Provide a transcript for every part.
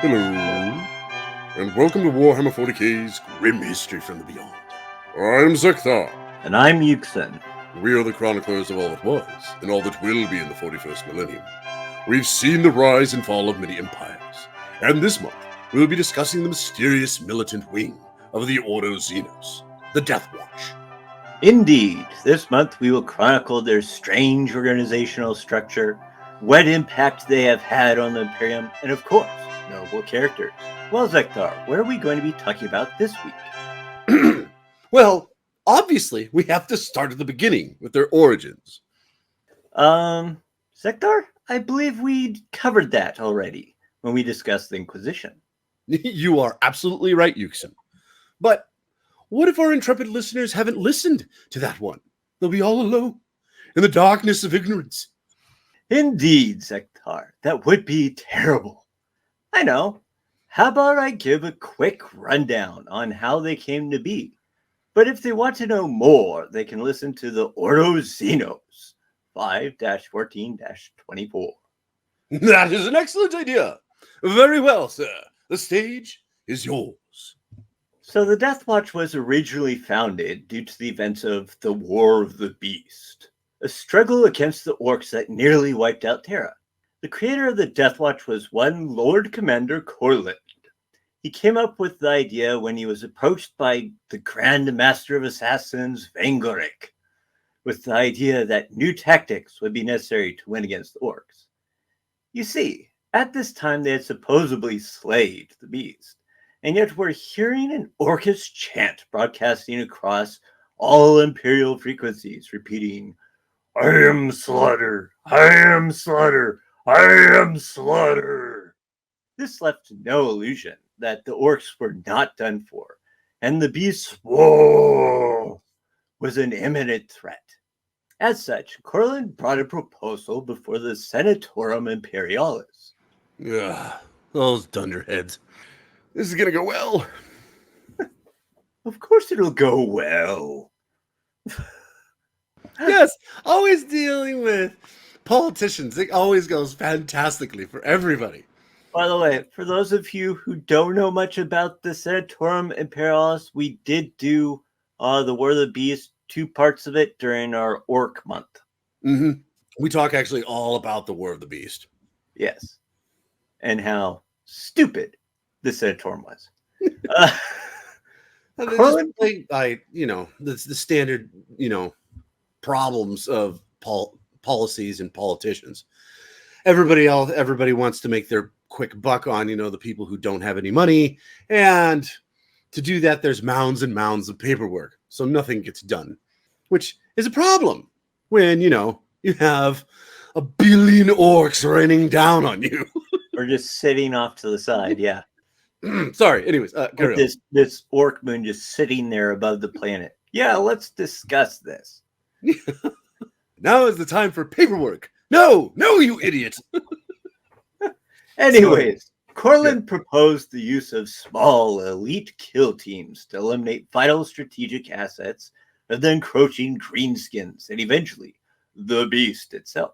Hello, and welcome to Warhammer 40k's Grim History from the Beyond. I'm Zeckthar. And I'm Yukesen. We are the chroniclers of all that was, and all that will be in the 41st millennium. We've seen the rise and fall of many empires, and this month we'll be discussing the mysterious militant wing of the Ordo Xenos, the Deathwatch. Indeed, this month we will chronicle their strange organizational structure, what impact they have had on the Imperium, and of course, notable characters. Well, Zeckthar, what are we going to be talking about this week? Well, obviously, we have to start at the beginning with their origins. Zeckthar, I believe we covered that already when we discussed the Inquisition. You are absolutely right, Yukesen. But what if our intrepid listeners haven't listened to that one? They'll be all alone in the darkness of ignorance. Indeed, Zeckthar, that would be terrible. I know. How about I give a quick rundown on how they came to be? But if they want to know more, they can listen to the Ordo Xenos 5-14-24. That is an excellent idea. Very well, sir. The stage is yours. So the Deathwatch was originally founded due to the events of the War of the Beast, a struggle against the orcs that nearly wiped out Terra. The creator of the Deathwatch was one Lord Commander Corland. He came up with the idea when he was approached by the Grand Master of Assassins, Vangoric, with the idea that new tactics would be necessary to win against the orcs. You see, at this time they had supposedly slayed the beast, and yet we're hearing an orcish chant broadcasting across all Imperial frequencies, repeating, "I am Slaughter! I am Slaughter! I am Slaughter!" This left no illusion that the orcs were not done for, and the beast's war was an imminent threat. As such, Corland brought a proposal before the Senatorum Imperialis. Those dunderheads. This is gonna go well. Of course it'll go well. Yes, always dealing with politicians. It always goes fantastically for everybody. By the way, for those of you who don't know much about the Senatorum Imperialis, we did do the War of the Beast, 2 parts of it during our Orc month. Mm-hmm. We talk actually all about the War of the Beast. Yes. And how stupid the Senatorum was. Just by, the standard, problems of policies and politicians. Everybody wants to make their quick buck on, the people who don't have any money. And to do that, there's mounds and mounds of paperwork. So nothing gets done, which is a problem when, you have 1 billion orcs raining down on you. Or just sitting off to the side, yeah. Sorry, anyways. This orc moon just sitting there above the planet. Yeah, let's discuss this. Now is the time for paperwork. No, you idiot. Anyways, Corland proposed the use of small elite kill teams to eliminate vital strategic assets of the encroaching greenskins and eventually the beast itself.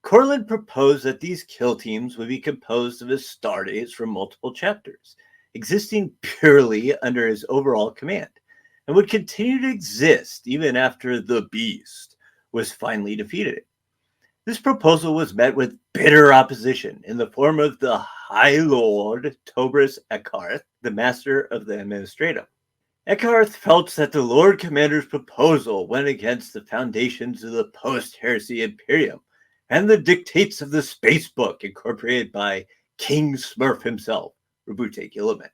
Corland proposed that these kill teams would be composed of Astartes from multiple chapters, existing purely under his overall command, and would continue to exist even after the beast was finally defeated. This proposal was met with bitter opposition in the form of the High Lord Tobris Eckarth, the master of the Administratum. Eckarth felt that the Lord Commander's proposal went against the foundations of the post-heresy Imperium and the dictates of the space book incorporated by King Smurf himself, Rabute Gilliman.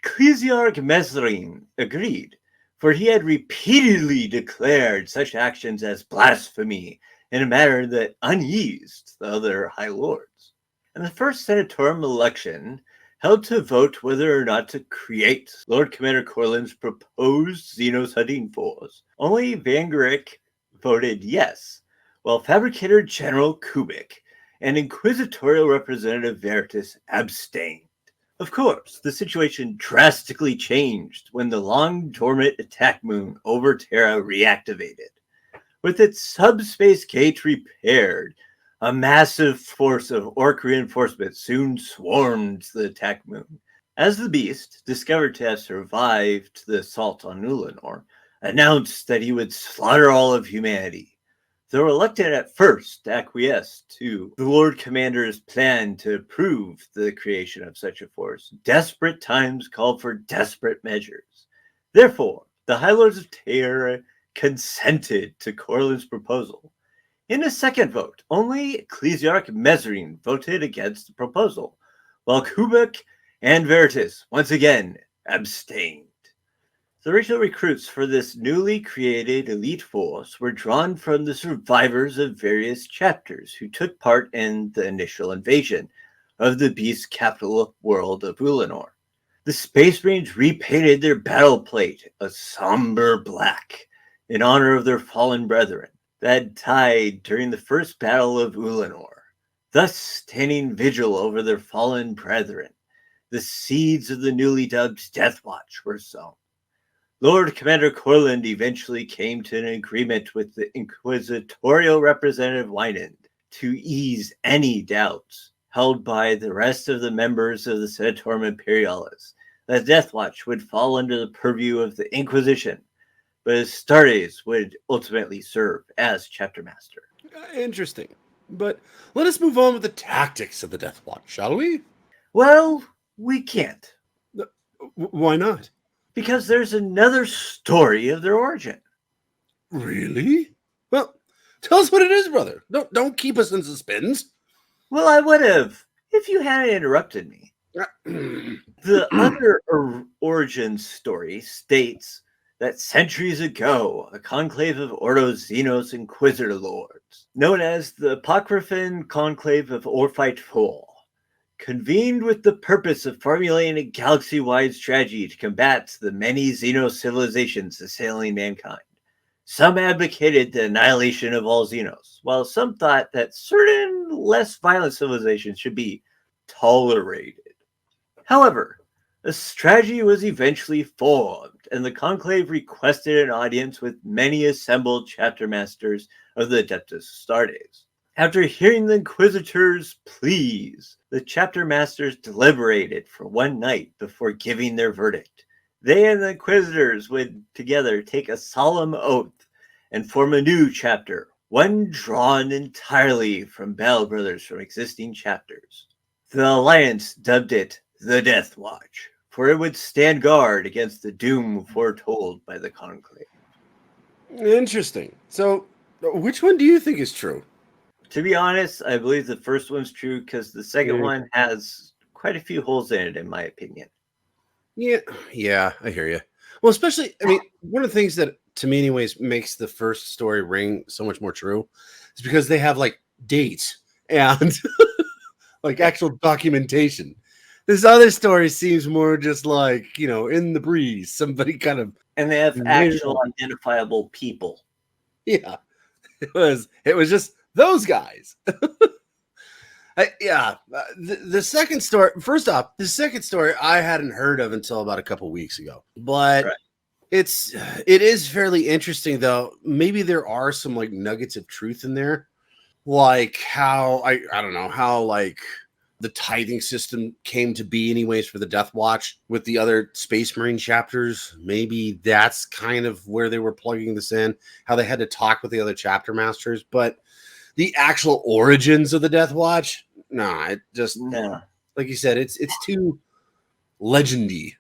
Ecclesiarch Mesrine agreed, for he had repeatedly declared such actions as blasphemy in a manner that uneased the other High Lords. In the first Senatorum election, held to vote whether or not to create Lord Commander Corland's proposed Xenos hunting force, only Vangoric voted yes, while Fabricator General Kubik and Inquisitorial Representative Veritas abstained. Of course, the situation drastically changed when the long-dormant attack moon over Terra reactivated. With its subspace gate repaired, A massive force of orc reinforcements soon swarmed the attack moon. As the beast, discovered to have survived the assault on Numenor, announced that he would slaughter all of humanity. Though reluctant at first to acquiesce to the Lord Commander's plan to approve the creation of such a force, desperate times called for desperate measures. Therefore, the High Lords of Tear consented to Corlin's proposal. In a second vote, only Ecclesiarch Mesrine voted against the proposal, while Kubek and Veritas once again abstained. The original recruits for this newly created elite force were drawn from the survivors of various chapters who took part in the initial invasion of the beast's capital world of Ulanor. The Space Marines repainted their battle plate a somber black in honor of their fallen brethren that died during the first battle of Ulanor, thus standing vigil over their fallen brethren. The seeds of the newly dubbed Deathwatch were sown. Lord Commander Corland eventually came to an agreement with the inquisitorial representative Wynand to ease any doubts held by the rest of the members of the Senatorum Imperialis that Deathwatch would fall under the purview of the Inquisition, but Astartes would ultimately serve as chapter master. Interesting. But let us move on with the tactics of the Deathwatch, shall we? Well, we can't. Why not? Because there's another story of their origin. Really? Well, tell us what it is, brother. Don't keep us in suspense. Well, I would have if you hadn't interrupted me. The other origin story states that centuries ago, a conclave of Ordo Xenos Inquisitor Lords, known as the Apocryphal Conclave of Orphite Four, convened with the purpose of formulating a galaxy-wide strategy to combat the many Xenos civilizations assailing mankind. Some advocated the annihilation of all Xenos, while some thought that certain less violent civilizations should be tolerated. However, a strategy was eventually formed, and the conclave requested an audience with many assembled chapter masters of the Adeptus Astartes. After hearing the Inquisitor's pleas, the chapter masters deliberated for one night before giving their verdict. They and the Inquisitors would together take a solemn oath and form a new chapter, one drawn entirely from Battle Brothers from existing chapters. The Alliance dubbed it the Deathwatch, for it would stand guard against the doom foretold by the conclave. Interesting. So, which one do you think is true? To be honest, I believe the first one's true because the second one has quite a few holes in it, in my opinion. Yeah, I hear you. Well, especially, I mean, one of the things that, to me anyways, makes the first story ring so much more true is because they have, like, dates and, like, actual documentation. This other story seems more just like, in the breeze. Somebody kind of... And they have actual identifiable people. Yeah. It was just those guys. The second story, first off, the second story I hadn't heard of until about a couple weeks ago. But right. It is fairly interesting, though. Maybe there are some, like, nuggets of truth in there. Like how, I don't know, how, like, the tithing system came to be anyways for the Deathwatch with the other Space Marine chapters. Maybe that's kind of where they were plugging this in, how they had to talk with the other chapter masters. But the actual origins of the Deathwatch, it just, like you said, it's too legendy.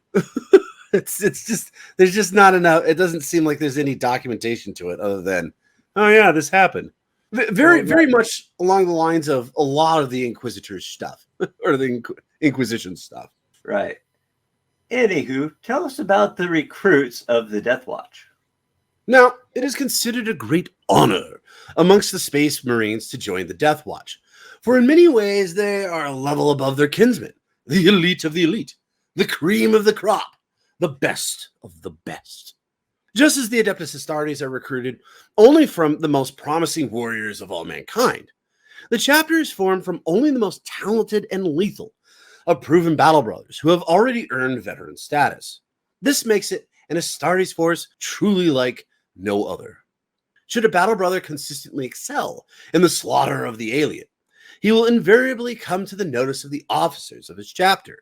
it's just, there's just not enough. It doesn't seem like there's any documentation to it other than, oh yeah, this happened. Very much along the lines of a lot of the Inquisitors stuff or the Inquisition stuff. Right. Anywho, tell us about the recruits of the Deathwatch. Now, it is considered a great honor amongst the Space Marines to join the Deathwatch, for in many ways they are a level above their kinsmen, the elite of the elite, the cream of the crop, the best of the best. Just as the Adeptus Astartes are recruited only from the most promising warriors of all mankind, the chapter is formed from only the most talented and lethal of proven battle brothers who have already earned veteran status. This makes it an Astartes force truly like no other. Should a battle brother consistently excel in the slaughter of the alien, he will invariably come to the notice of the officers of his chapter.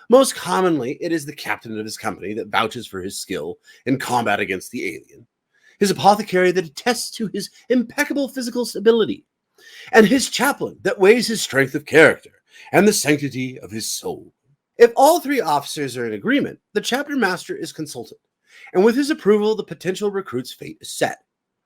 Most commonly, it is the captain of his company that vouches for his skill in combat against the alien, his apothecary that attests to his impeccable physical stability, and his chaplain that weighs his strength of character and the sanctity of his soul. If all three officers are in agreement, the chapter master is consulted, and with his approval, the potential recruit's fate is set,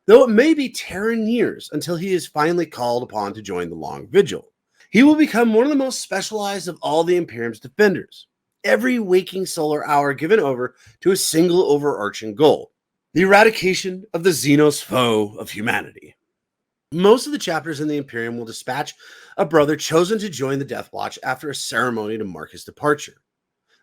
though it may be 10 years until he is finally called upon to join the long vigil. He will become one of the most specialized of all the Imperium's defenders, every waking solar hour given over to a single overarching goal: the eradication of the Xenos foe of humanity. Most of the chapters in the Imperium will dispatch a brother chosen to join the Deathwatch after a ceremony to mark his departure.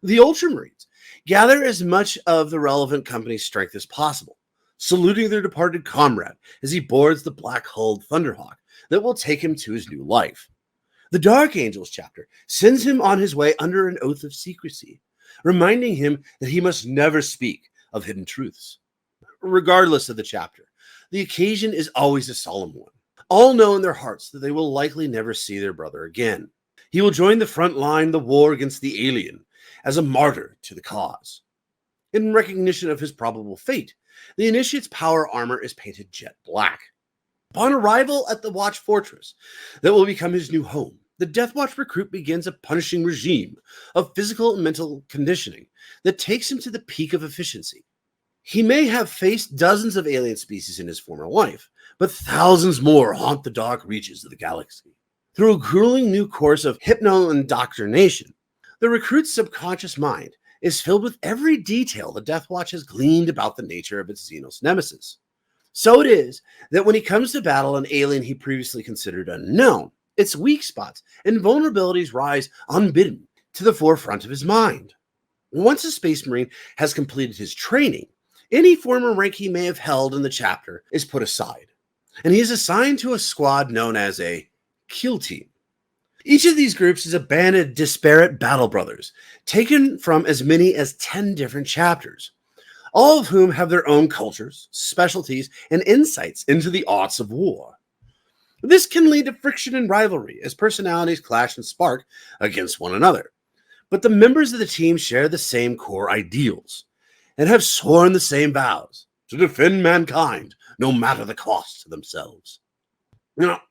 The Ultramarines gather as much of the relevant company's strength as possible, saluting their departed comrade as he boards the black-hulled Thunderhawk that will take him to his new life. The Dark Angels chapter sends him on his way under an oath of secrecy, reminding him that he must never speak of hidden truths. Regardless of the chapter, the occasion is always a solemn one. All know in their hearts that they will likely never see their brother again. He will join the front line, the war against the alien, as a martyr to the cause. In recognition of his probable fate, the Initiate's power armor is painted jet black. Upon arrival at the Watch Fortress that will become his new home, the Deathwatch recruit begins a punishing regime of physical and mental conditioning that takes him to the peak of efficiency. He may have faced dozens of alien species in his former life, but thousands more haunt the dark reaches of the galaxy. Through a grueling new course of hypno-indoctrination, the recruit's subconscious mind is filled with every detail the Deathwatch has gleaned about the nature of its Xenos nemesis. So it is that when he comes to battle an alien he previously considered unknown, its weak spots and vulnerabilities rise unbidden to the forefront of his mind. Once a Space Marine has completed his training, any former rank he may have held in the chapter is put aside, and he is assigned to a squad known as a kill team. Each of these groups is a band of disparate battle brothers, taken from as many as 10 different chapters, all of whom have their own cultures, specialties, and insights into the arts of war. This can lead to friction and rivalry as personalities clash and spark against one another, but the members of the team share the same core ideals and have sworn the same vows to defend mankind no matter the cost to themselves. Now,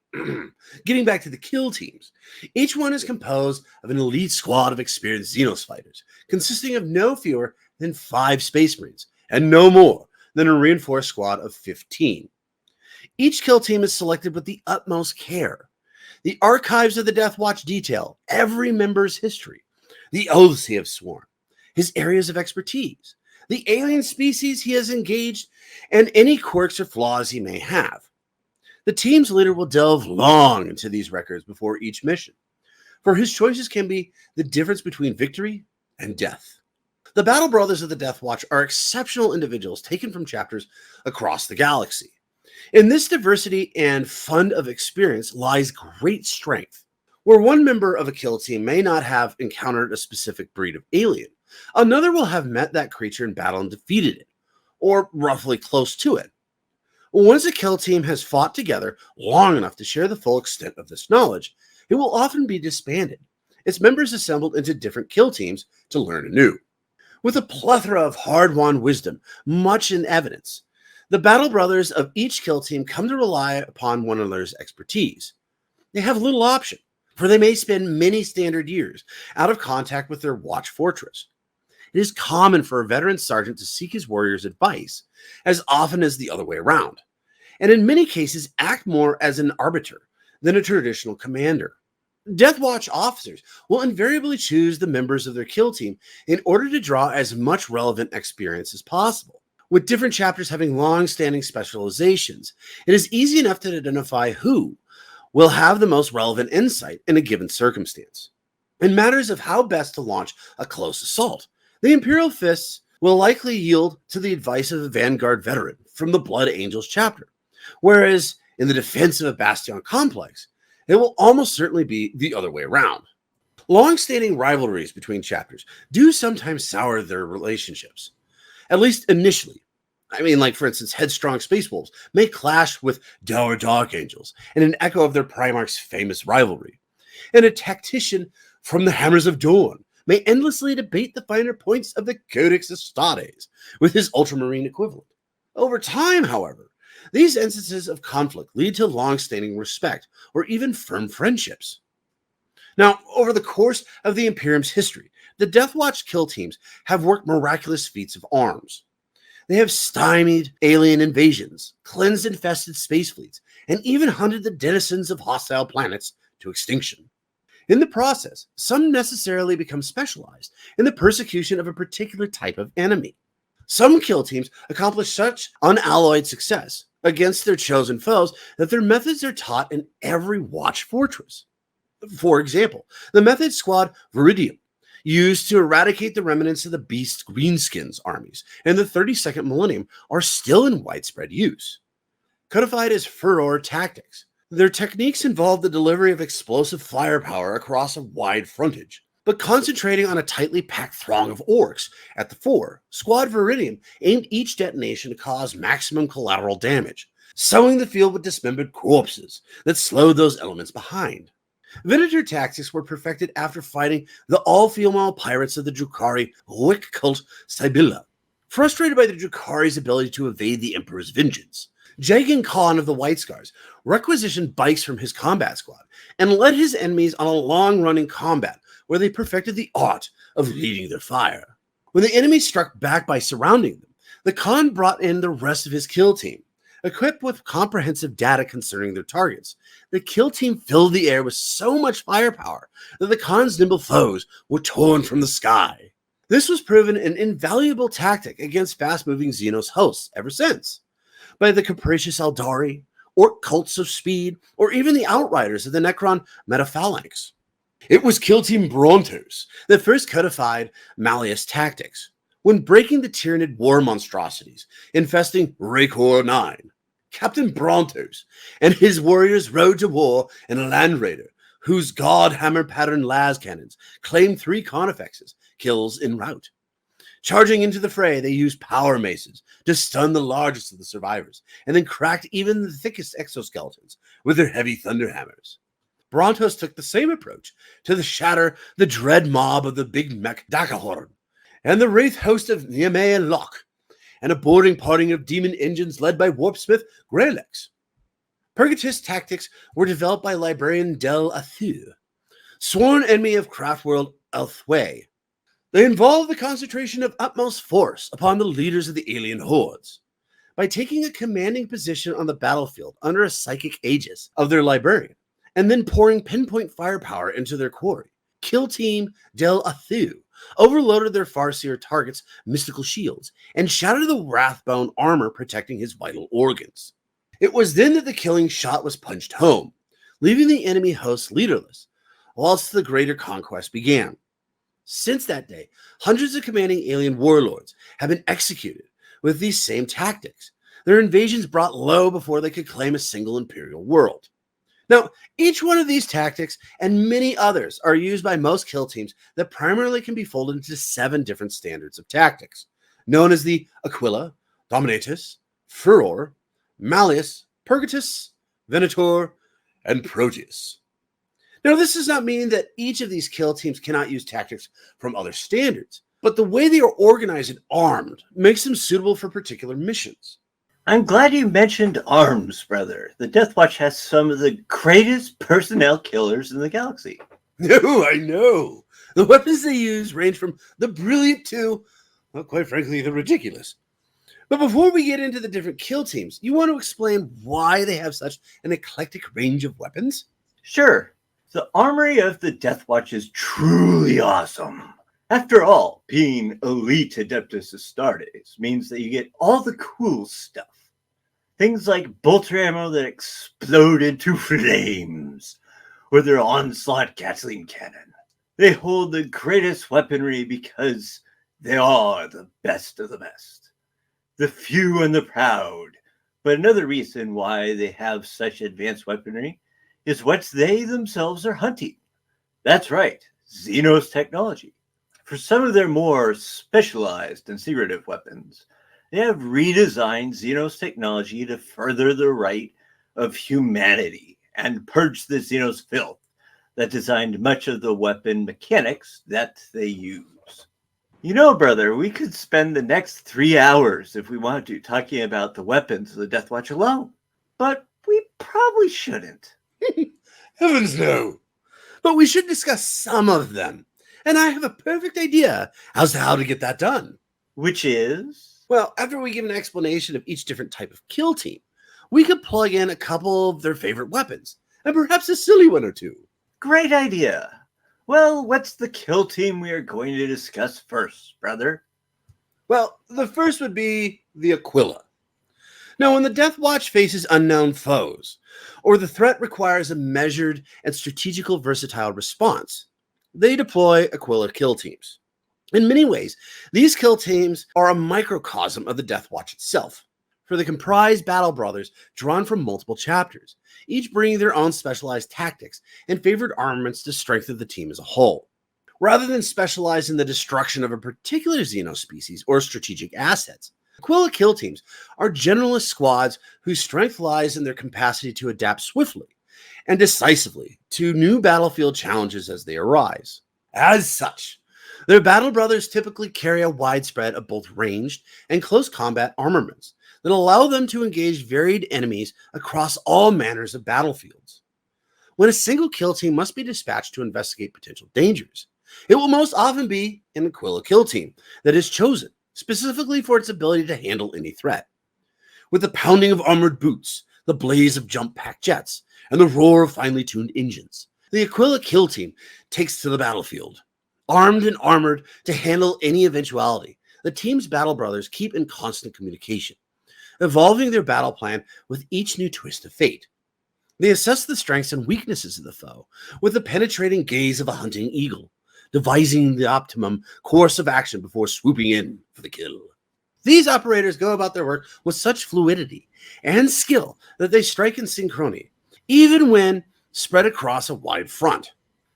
getting back to the kill teams, each one is composed of an elite squad of experienced Xenos fighters, consisting of no fewer than 5 Space Marines and no more than a reinforced squad of 15. Each kill team is selected with the utmost care. The archives of the Deathwatch detail every member's history, the oaths he has sworn, his areas of expertise, the alien species he has engaged, and any quirks or flaws he may have. The team's leader will delve long into these records before each mission, for his choices can be the difference between victory and death. The Battle Brothers of the Deathwatch are exceptional individuals taken from chapters across the galaxy. In this diversity and fund of experience lies great strength. Where one member of a kill team may not have encountered a specific breed of alien, another will have met that creature in battle and defeated it, or roughly close to it. Once a kill team has fought together long enough to share the full extent of this knowledge, it will often be disbanded, its members assembled into different kill teams to learn anew. With a plethora of hard-won wisdom, much in evidence, the Battle Brothers of each kill team come to rely upon one another's expertise. They have little option, for they may spend many standard years out of contact with their Watch Fortress. It is common for a veteran sergeant to seek his warrior's advice as often as the other way around, and in many cases act more as an arbiter than a traditional commander. Deathwatch officers will invariably choose the members of their kill team in order to draw as much relevant experience as possible. With different chapters having long-standing specializations, it is easy enough to identify who will have the most relevant insight in a given circumstance. In matters of how best to launch a close assault, the Imperial Fists will likely yield to the advice of a Vanguard veteran from the Blood Angels chapter, whereas in the defense of a Bastion complex, it will almost certainly be the other way around. Long-standing rivalries between chapters do sometimes sour their relationships, at least initially. I mean, like, for instance, headstrong space wolves may clash with dour dark angels in an echo of their Primarch's famous rivalry. And a tactician from the Hammers of Dawn may endlessly debate the finer points of the Codex Astartes with his ultramarine equivalent. Over time, however, these instances of conflict lead to long-standing respect or even firm friendships. Now, over the course of the Imperium's history, the Deathwatch kill teams have worked miraculous feats of arms. They have stymied alien invasions, cleansed infested space fleets, and even hunted the denizens of hostile planets to extinction. In the process, some necessarily become specialized in the persecution of a particular type of enemy. Some kill teams accomplish such unalloyed success against their chosen foes that their methods are taught in every Watch fortress. For example, the method Squad Viridium, used to eradicate the remnants of the Beast Greenskins armies in the 32nd millennium, are still in widespread use. Codified as Furor tactics, their techniques involve the delivery of explosive firepower across a wide frontage, but concentrating on a tightly packed throng of orcs at the fore. Squad Viridium aimed each detonation to cause maximum collateral damage, sowing the field with dismembered corpses that slowed those elements behind. Venator tactics were perfected after fighting the all-female pirates of the Drukhari Wick cult Sibylla. Frustrated by the Drukhari's ability to evade the Emperor's vengeance, Jagan Khan of the White Scars requisitioned bikes from his combat squad and led his enemies on a long-running combat where they perfected the art of leading their fire. When the enemy struck back by surrounding them, the Khan brought in the rest of his kill team. Equipped with comprehensive data concerning their targets, the kill team filled the air with so much firepower that the Khan's nimble foes were torn from the sky. This was proven an invaluable tactic against fast-moving Xenos hosts ever since, by the capricious Eldari, orc cults of speed, or even the outriders of the Necron Metaphalanx. It was Kill Team Brontos that first codified Malleus tactics, when breaking the Tyranid war monstrosities infesting Raycor 9. Captain Brontos and his warriors rode to war in a Land Raider, whose God Hammer pattern las cannons claimed 3 conifexes, kills en route. Charging into the fray, they used power maces to stun the largest of the survivors, and then cracked even the thickest exoskeletons with their heavy thunderhammers. Brontos took the same approach to shatter the dread mob of the Big Mech Dakahorn, and the wraith host of Niamey Loch, and a boarding party of demon engines led by warpsmith Greylex. Purgatus tactics were developed by librarian Del Athu, sworn enemy of Craftworld Elthway. They involve the concentration of utmost force upon the leaders of the alien hordes. By taking a commanding position on the battlefield under a psychic aegis of their librarian, and then pouring pinpoint firepower into their quarry, Kill Team Del Athu overloaded their Farseer targets' mystical shields and shattered the Wrathbone armor protecting his vital organs. It was then that the killing shot was punched home, leaving the enemy hosts leaderless, whilst the greater conquest began. Since that day, hundreds of commanding alien warlords have been executed with these same tactics, their invasions brought low before they could claim a single imperial world. Now, each one of these tactics and many others are used by most kill teams that primarily can be folded into 7 different standards of tactics, known as the Aquila, Dominatus, Furor, Malleus, Purgatus, Venator, and Proteus. Now, this does not mean that each of these kill teams cannot use tactics from other standards, but the way they are organized and armed makes them suitable for particular missions. I'm glad you mentioned arms, brother. The Deathwatch has some of the greatest personnel killers in the galaxy. No, I know. The weapons they use range from the brilliant to, well, quite frankly, the ridiculous. But before we get into the different kill teams, you want to explain why they have such an eclectic range of weapons? Sure. The armory of the Deathwatch is truly awesome. After all, being elite Adeptus Astartes means that you get all the cool stuff. Things like bolter ammo that explode into flames, or their onslaught Gatling cannon. They hold the greatest weaponry because they are the best of the best. The few and the proud. But another reason why they have such advanced weaponry is what they themselves are hunting. That's right, Xenos technology. For some of their more specialized and secretive weapons, They have redesigned Xenos technology to further the right of humanity and purge the Xenos filth that designed much of the weapon mechanics that they use. You know, brother, we could spend the next 3 hours if we wanted to talking about the weapons of the Deathwatch alone, but we probably shouldn't. Heavens no. But we should discuss some of them. And I have a perfect idea as to how to get that done. Which is? Well, after we give an explanation of each different type of kill team, we could plug in a couple of their favorite weapons, and perhaps a silly one or two. Great idea. Well, what's the kill team we are going to discuss first, brother? Well, the first would be the Aquila. Now, when the Deathwatch faces unknown foes, or the threat requires a measured and strategical versatile response, they deploy Aquila kill teams. In many ways, these kill teams are a microcosm of the Deathwatch itself, for they comprise battle brothers drawn from multiple chapters, each bringing their own specialized tactics and favored armaments to strengthen the team as a whole. Rather than specialize in the destruction of a particular xenospecies or strategic assets, Aquila kill teams are generalist squads whose strength lies in their capacity to adapt swiftly and decisively to new battlefield challenges as they arise. As such, their battle brothers typically carry a widespread of both ranged and close combat armaments that allow them to engage varied enemies across all manners of battlefields. When a single kill team must be dispatched to investigate potential dangers, it will most often be an Aquila kill team that is chosen specifically for its ability to handle any threat. With the pounding of armored boots, the blaze of jump pack jets, and the roar of finely tuned engines, the Aquila kill team takes to the battlefield. Armed and armored to handle any eventuality, the team's battle brothers keep in constant communication, evolving their battle plan with each new twist of fate. They assess the strengths and weaknesses of the foe with the penetrating gaze of a hunting eagle, devising the optimum course of action before swooping in for the kill. These operators go about their work with such fluidity and skill that they strike in synchrony, even when spread across a wide front.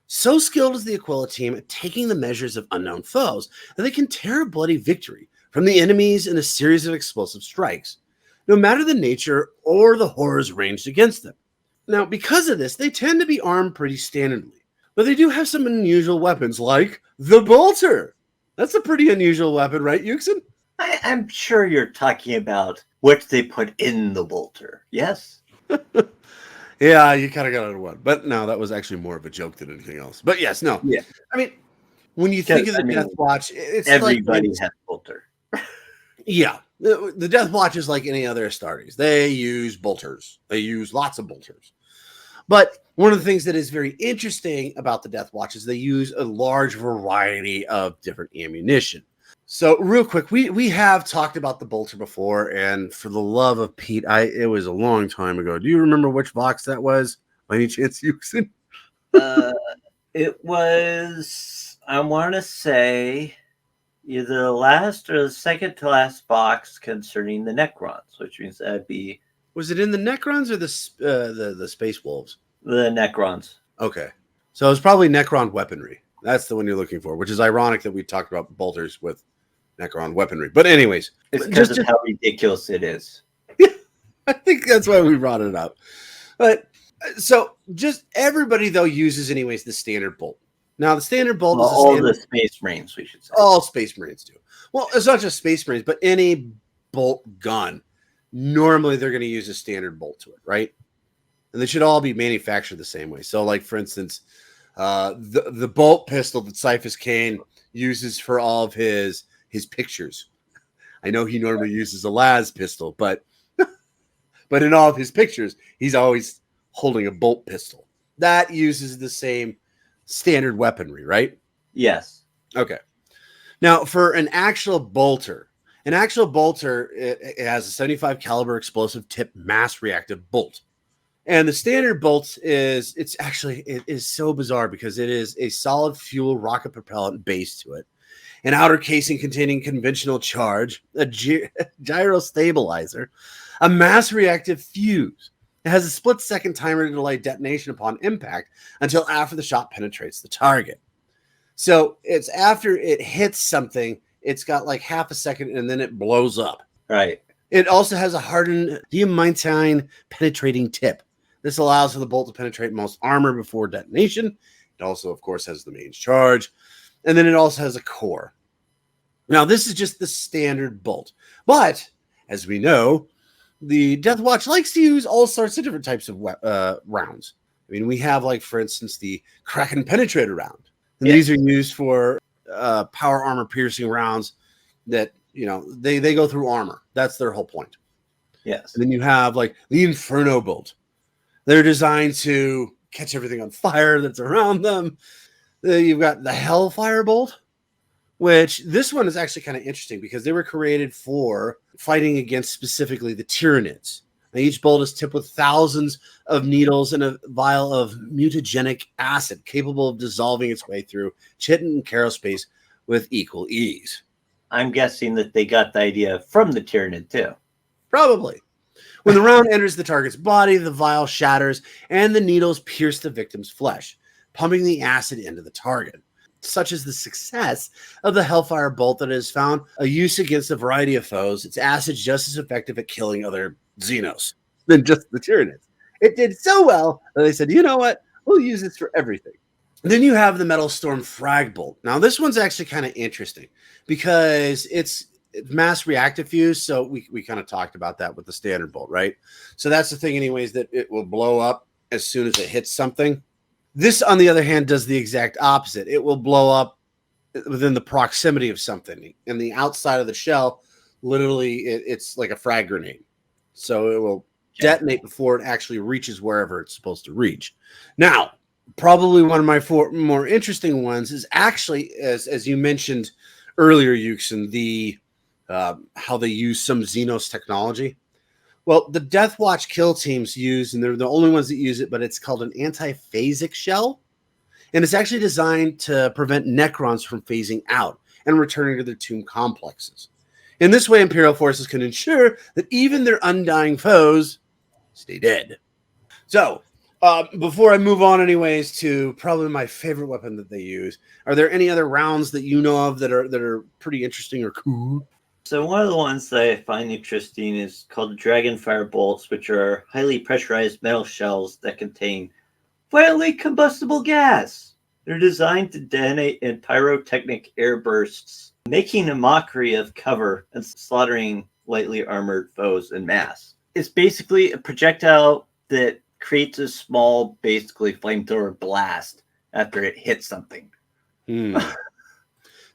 So skilled is the Aquila team at taking the measures of unknown foes that they can tear a bloody victory from the enemies in a series of explosive strikes, no matter the nature or the horrors ranged against them. Now, because of this, they tend to be armed pretty standardly, but they do have some unusual weapons like the bolter. That's a pretty unusual weapon, right, Yukesen? I'm sure you're talking about what they put in the bolter, yes? Yeah, you kind of got it on one. But no, that was actually more of a joke than anything else. But yes, no. Yeah. I mean, when you think of the Deathwatch, it's everybody like, has bolter. Yeah. The Deathwatch is like any other Astartes. They use bolters. They use lots of bolters. But one of the things that is very interesting about the Deathwatch is they use a large variety of different ammunition. So real quick, we have talked about the bolter before, and for the love of Pete, it was a long time ago. Do you remember which box that was? By any chance, Yukesen? It was, I want to say, either the last or the second to last box concerning the Necrons, which means that'd be. Was it in the Necrons or the Space Wolves? The Necrons. Okay, so it was probably Necron weaponry. That's the one you're looking for, which is ironic that we talked about bolters with Necron weaponry. But anyways, it's because of how ridiculous it is. I think that's why we brought it up. But so just everybody though uses anyways the standard bolt. Now the standard bolt is all the Space Marines, we should say. All Space Marines do. Well, it's not just Space Marines, but any bolt gun. Normally they're going to use a standard bolt to it, right? And they should all be manufactured the same way. So, like for instance, the bolt pistol that Cyphus Kane uses for all of his pictures. I know he normally uses a las pistol, but in all of his pictures, he's always holding a bolt pistol. That uses the same standard weaponry, right? Yes. Okay. Now, for an actual bolter, it has a 75 caliber explosive tip mass reactive bolt. And the standard bolt it is so bizarre because it is a solid fuel rocket propellant base to it, an outer casing containing conventional charge, a gyro stabilizer, a mass reactive fuse. It has a split-second timer to delay detonation upon impact until after the shot penetrates the target. So it's after it hits something, it's got like half a second and then it blows up. Right. It also has a hardened diamantine penetrating tip. This allows for the bolt to penetrate most armor before detonation. It also, of course, has the main charge. And then it also has a core. Now, this is just the standard bolt. But, as we know, the Deathwatch likes to use all sorts of different types of rounds. I mean, we have, like, for instance, the Kraken Penetrator round. And these are used for power armor piercing rounds that, they go through armor. That's their whole point. Yes. And then you have, like, the Inferno Bolt. They're designed to catch everything on fire that's around them. You've got the Hellfire Bolt, which this one is actually kind of interesting because they were created for fighting against specifically the Tyranids. Now, each bolt is tipped with thousands of needles and a vial of mutagenic acid capable of dissolving its way through chitin and carospace with equal ease. I'm guessing that they got the idea from the Tyranid too. Probably. When the round enters the target's body, the vial shatters and the needles pierce the victim's flesh, pumping the acid into the target. Such is the success of the Hellfire Bolt that it has found a use against a variety of foes. Its acid just as effective at killing other Xenos than just the Tyranids. It did so well that they said, you know what? We'll use this for everything. Then you have the Metal Storm Frag Bolt. Now, this one's actually kind of interesting because it's mass reactive fuse. So we kind of talked about that with the standard bolt, right? So that's the thing, anyways, that it will blow up as soon as it hits something. This, on the other hand, does the exact opposite. It will blow up within the proximity of something. And the outside of the shell, literally, it's like a frag grenade. So it will detonate before it actually reaches wherever it's supposed to reach. Now, probably one of my more interesting ones is actually, as you mentioned earlier, Yukesen, the how they use some Xenos technology. Well, the Deathwatch kill teams use, and they're the only ones that use it, but it's called an anti-phasic shell. And it's actually designed to prevent Necrons from phasing out and returning to their tomb complexes. In this way, Imperial forces can ensure that even their undying foes stay dead. So, before I move on anyways to probably my favorite weapon that they use, are there any other rounds that you know of that are pretty interesting or cool? So one of the ones that I find interesting is called the Dragonfire Bolts, which are highly pressurized metal shells that contain violently combustible gas. They're designed to detonate in pyrotechnic air bursts, making a mockery of cover and slaughtering lightly armored foes en masse. It's basically a projectile that creates a small, basically flamethrower blast after it hits something.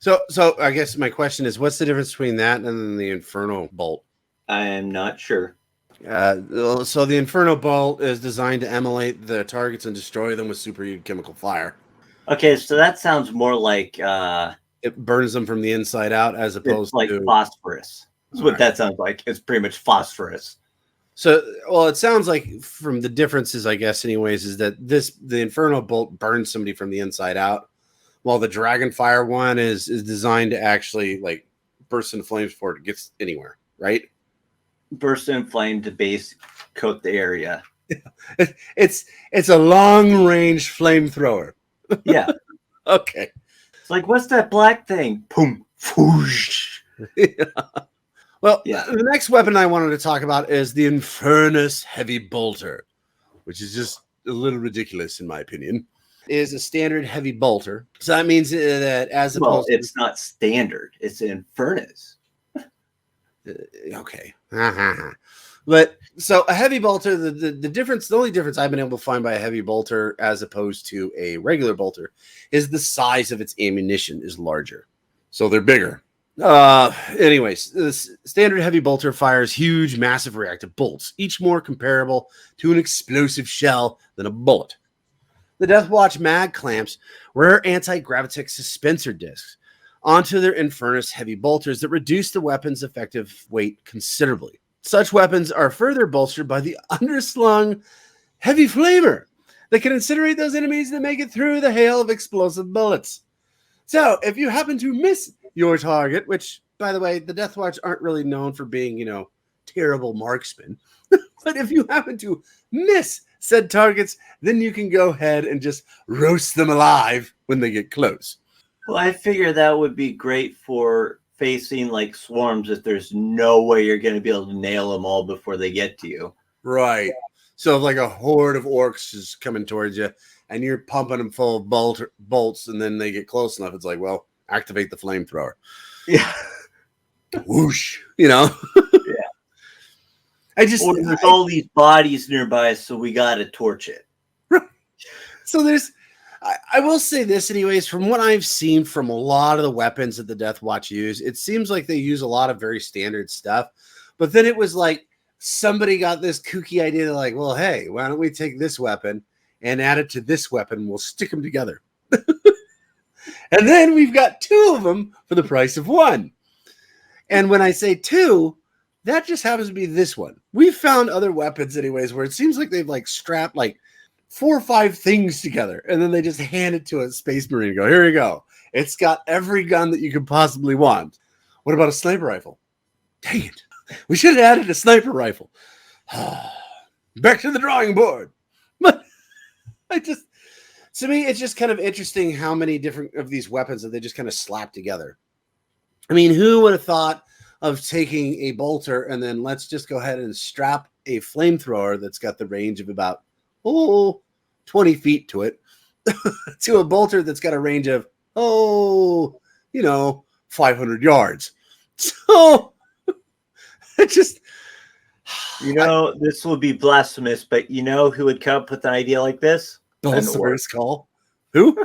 So I guess my question is, what's the difference between that and then the Inferno Bolt? I am not sure. So the Inferno Bolt is designed to immolate the targets and destroy them with superheated chemical fire. Okay, so that sounds more like it burns them from the inside out, as opposed to phosphorus. That's what that sounds like. It's pretty much phosphorus. So, well, it sounds like from the differences, I guess, anyways, is that the Inferno Bolt burns somebody from the inside out, while the Dragonfire one is designed to actually like burst into flames before it gets anywhere, right? Burst in flame to base coat the area. It's a long range flamethrower. Yeah. Okay. It's like, what's that black thing? Boom. Whoosh. Yeah. Well, the next weapon I wanted to talk about is the Infernus Heavy Bolter, which is just a little ridiculous in my opinion. It is a standard heavy bolter. So that means that as opposed to... it's not standard. It's an Infernus. Okay. But so a heavy bolter, the only difference I've been able to find by a heavy bolter as opposed to a regular bolter is the size of its ammunition is larger. So they're bigger. Anyways, this standard heavy bolter fires huge, massive reactive bolts, each more comparable to an explosive shell than a bullet. The Deathwatch mag clamps rare anti-gravitic suspensor discs onto their Infernus heavy bolters that reduce the weapon's effective weight considerably. Such weapons are further bolstered by the underslung heavy flamer that can incinerate those enemies that make it through the hail of explosive bullets. So, if you happen to miss your target, which, by the way, the Deathwatch aren't really known for being, terrible marksmen, but if you happen to miss said targets, then you can go ahead and just roast them alive when they get close. Well, I figure that would be great for facing like swarms that there's no way you're going to be able to nail them all before they get to you. Right. So if like a horde of orcs is coming towards you and you're pumping them full of bolts and then they get close enough, it's like, well, activate the flamethrower. Yeah. Whoosh, you know? Yeah. Or there's all these bodies nearby, so we got to torch it. So I will say this anyways, from what I've seen from a lot of the weapons that the Deathwatch use, it seems like they use a lot of very standard stuff. But then it was like somebody got this kooky idea like, well, hey, why don't we take this weapon and add it to this weapon? We'll stick them together. And then we've got two of them for the price of one. And when I say two, that just happens to be this one. We've found other weapons anyways where it seems like they've like strapped like 4 or 5 things together and then they just hand it to a space marine and go, here you go. It's got every gun that you could possibly want. What about a sniper rifle? Dang it. We should have added a sniper rifle. Back to the drawing board. But to me, it's just kind of interesting how many different of these weapons that they just kind of slap together. I mean, who would have thought of taking a bolter and then let's just go ahead and strap a flamethrower that's got the range of about 20 feet to it to a bolter that's got a range of 500 yards. So it just, this will be blasphemous, but you know who would come up with an idea like this? An orc. Call. Who?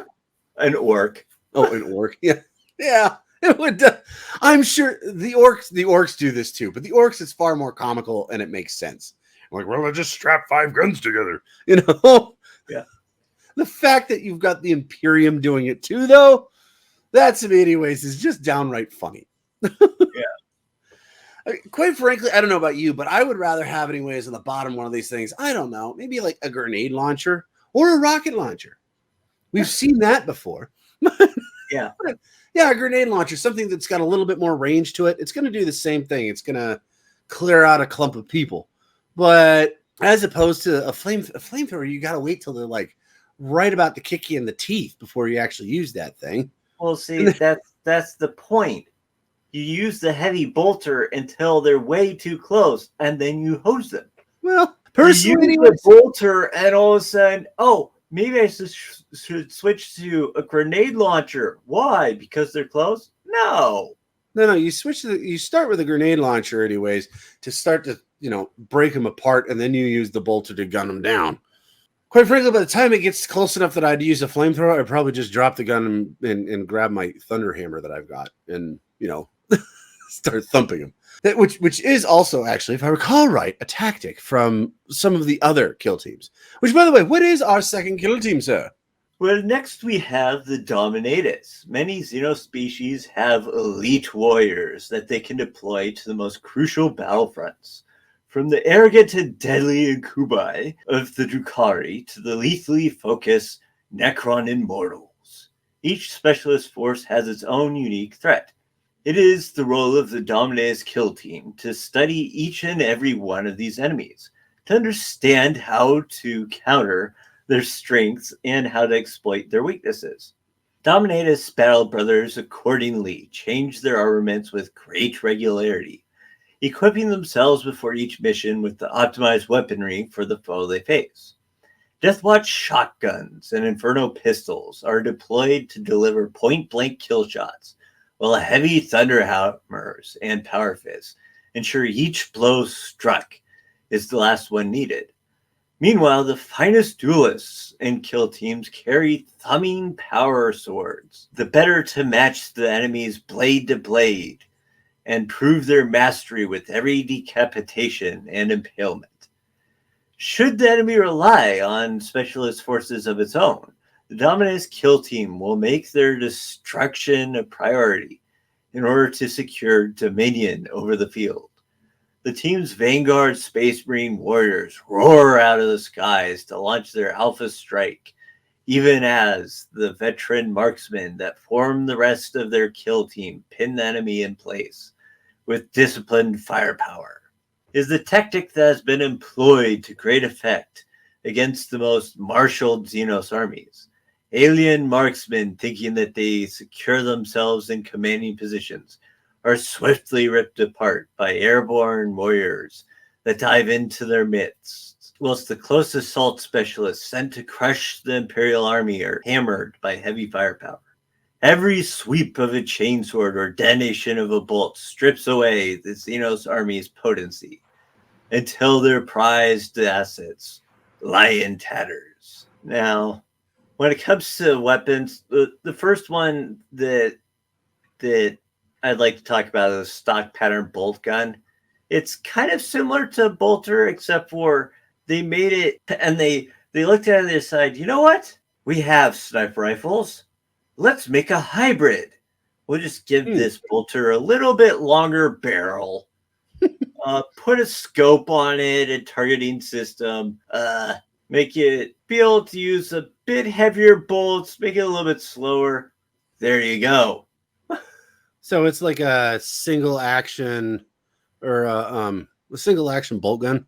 An orc. Oh, an orc. Yeah. It would. I'm sure the orcs do this too, but the orcs is far more comical and it makes sense. Like, well, I just strap 5 guns together, Yeah. The fact that you've got the Imperium doing it too, though, that to me, anyways, is just downright funny. Yeah. Quite frankly, I don't know about you, but I would rather have, anyways, on the bottom one of these things. I don't know, maybe like a grenade launcher or a rocket launcher. We've seen that before. Yeah. Yeah, a grenade launcher, something that's got a little bit more range to it. It's going to do the same thing. It's going to clear out a clump of people. But as opposed to a flamethrower, you got to wait till they're like right about to kick you in the teeth before you actually use that thing. Well, see, that's the point. You use the heavy bolter until they're way too close, and then you hose them. Well, personally, you use the bolter, and all of a sudden, maybe I should switch to a grenade launcher. Why? Because they're close? No. You start with a grenade launcher anyways to start to, break them apart, and then you use the bolter to gun them down. Quite frankly, by the time it gets close enough that I'd use a flamethrower, I'd probably just drop the gun and grab my thunder hammer that I've got and, start thumping them. Which is also, actually, if I recall right, a tactic from some of the other kill teams. Which, by the way, what is our second kill team, sir? Well, next we have the Dominatus. Many xenospecies have elite warriors that they can deploy to the most crucial battlefronts. From the arrogant and deadly incubi of the Drukhari to the lethally focused Necron Immortals. Each specialist force has its own unique threat. It is the role of the Dominatus kill team to study each and every one of these enemies, to understand how to counter their strengths and how to exploit their weaknesses. Dominatus battle brothers accordingly change their armaments with great regularity, equipping themselves before each mission with the optimized weaponry for the foe they face. Deathwatch shotguns and Inferno pistols are deployed to deliver point-blank kill shots, while heavy thunder hammers and power fists ensure each blow struck is the last one needed. Meanwhile, the finest duelists and kill teams carry thumbing power swords, the better to match the enemy's blade to blade, and prove their mastery with every decapitation and impalement. Should the enemy rely on specialist forces of its own, the Dominus kill team will make their destruction a priority in order to secure dominion over the field. The team's Vanguard Space Marine warriors roar out of the skies to launch their alpha strike, even as the veteran marksmen that form the rest of their kill team pin the enemy in place with disciplined firepower. It is the tactic that has been employed to great effect against the most marshaled Xenos armies. Alien marksmen thinking that they secure themselves in commanding positions are swiftly ripped apart by airborne warriors that dive into their midst, whilst the close assault specialists sent to crush the Imperial army are hammered by heavy firepower. Every sweep of a chainsword or detonation of a bolt strips away the Xenos army's potency until their prized assets lie in tatters. Now, when it comes to weapons, the first one that I'd like to talk about is stock pattern bolt gun. It's kind of similar to bolter, except for they made it and they looked at it and they decided, you know what? We have sniper rifles. Let's make a hybrid. We'll just give this bolter a little bit longer barrel. Put a scope on it, a targeting system. Make it be able to use a bit heavier bolts. Make it a little bit slower. There you go. So it's like a single action or a single action bolt gun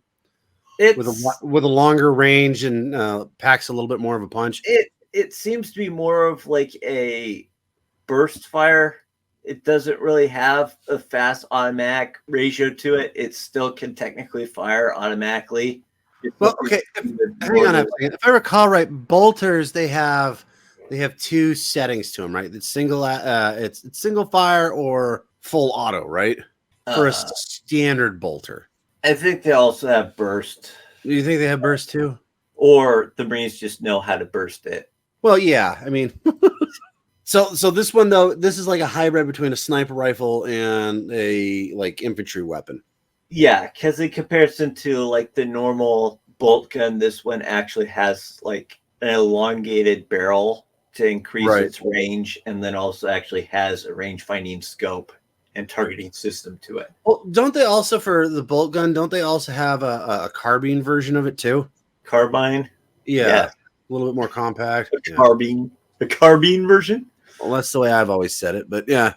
with a longer range and packs a little bit more of a punch. It seems to be more of like a burst fire. It doesn't really have a fast automatic ratio to it. It still can technically fire automatically. Well, okay. Hang on a second. If I recall right, bolters they have two settings to them, right? It's single fire or full auto, right? For a standard bolter. I think they also have burst. Do you think they have burst too? Or the Marines just know how to burst it. Well, yeah. I mean, so this one though, this is like a hybrid between a sniper rifle and a like infantry weapon. Yeah, because in comparison to like the normal bolt gun, this one actually has like an elongated barrel to increase its range, and then also actually has a range finding scope and targeting system to it. Well, don't they also for the bolt gun? Don't they also have a carbine version of it too? Carbine, yeah. A little bit more compact. The carbine version. Well, that's the way I've always said it, but yeah.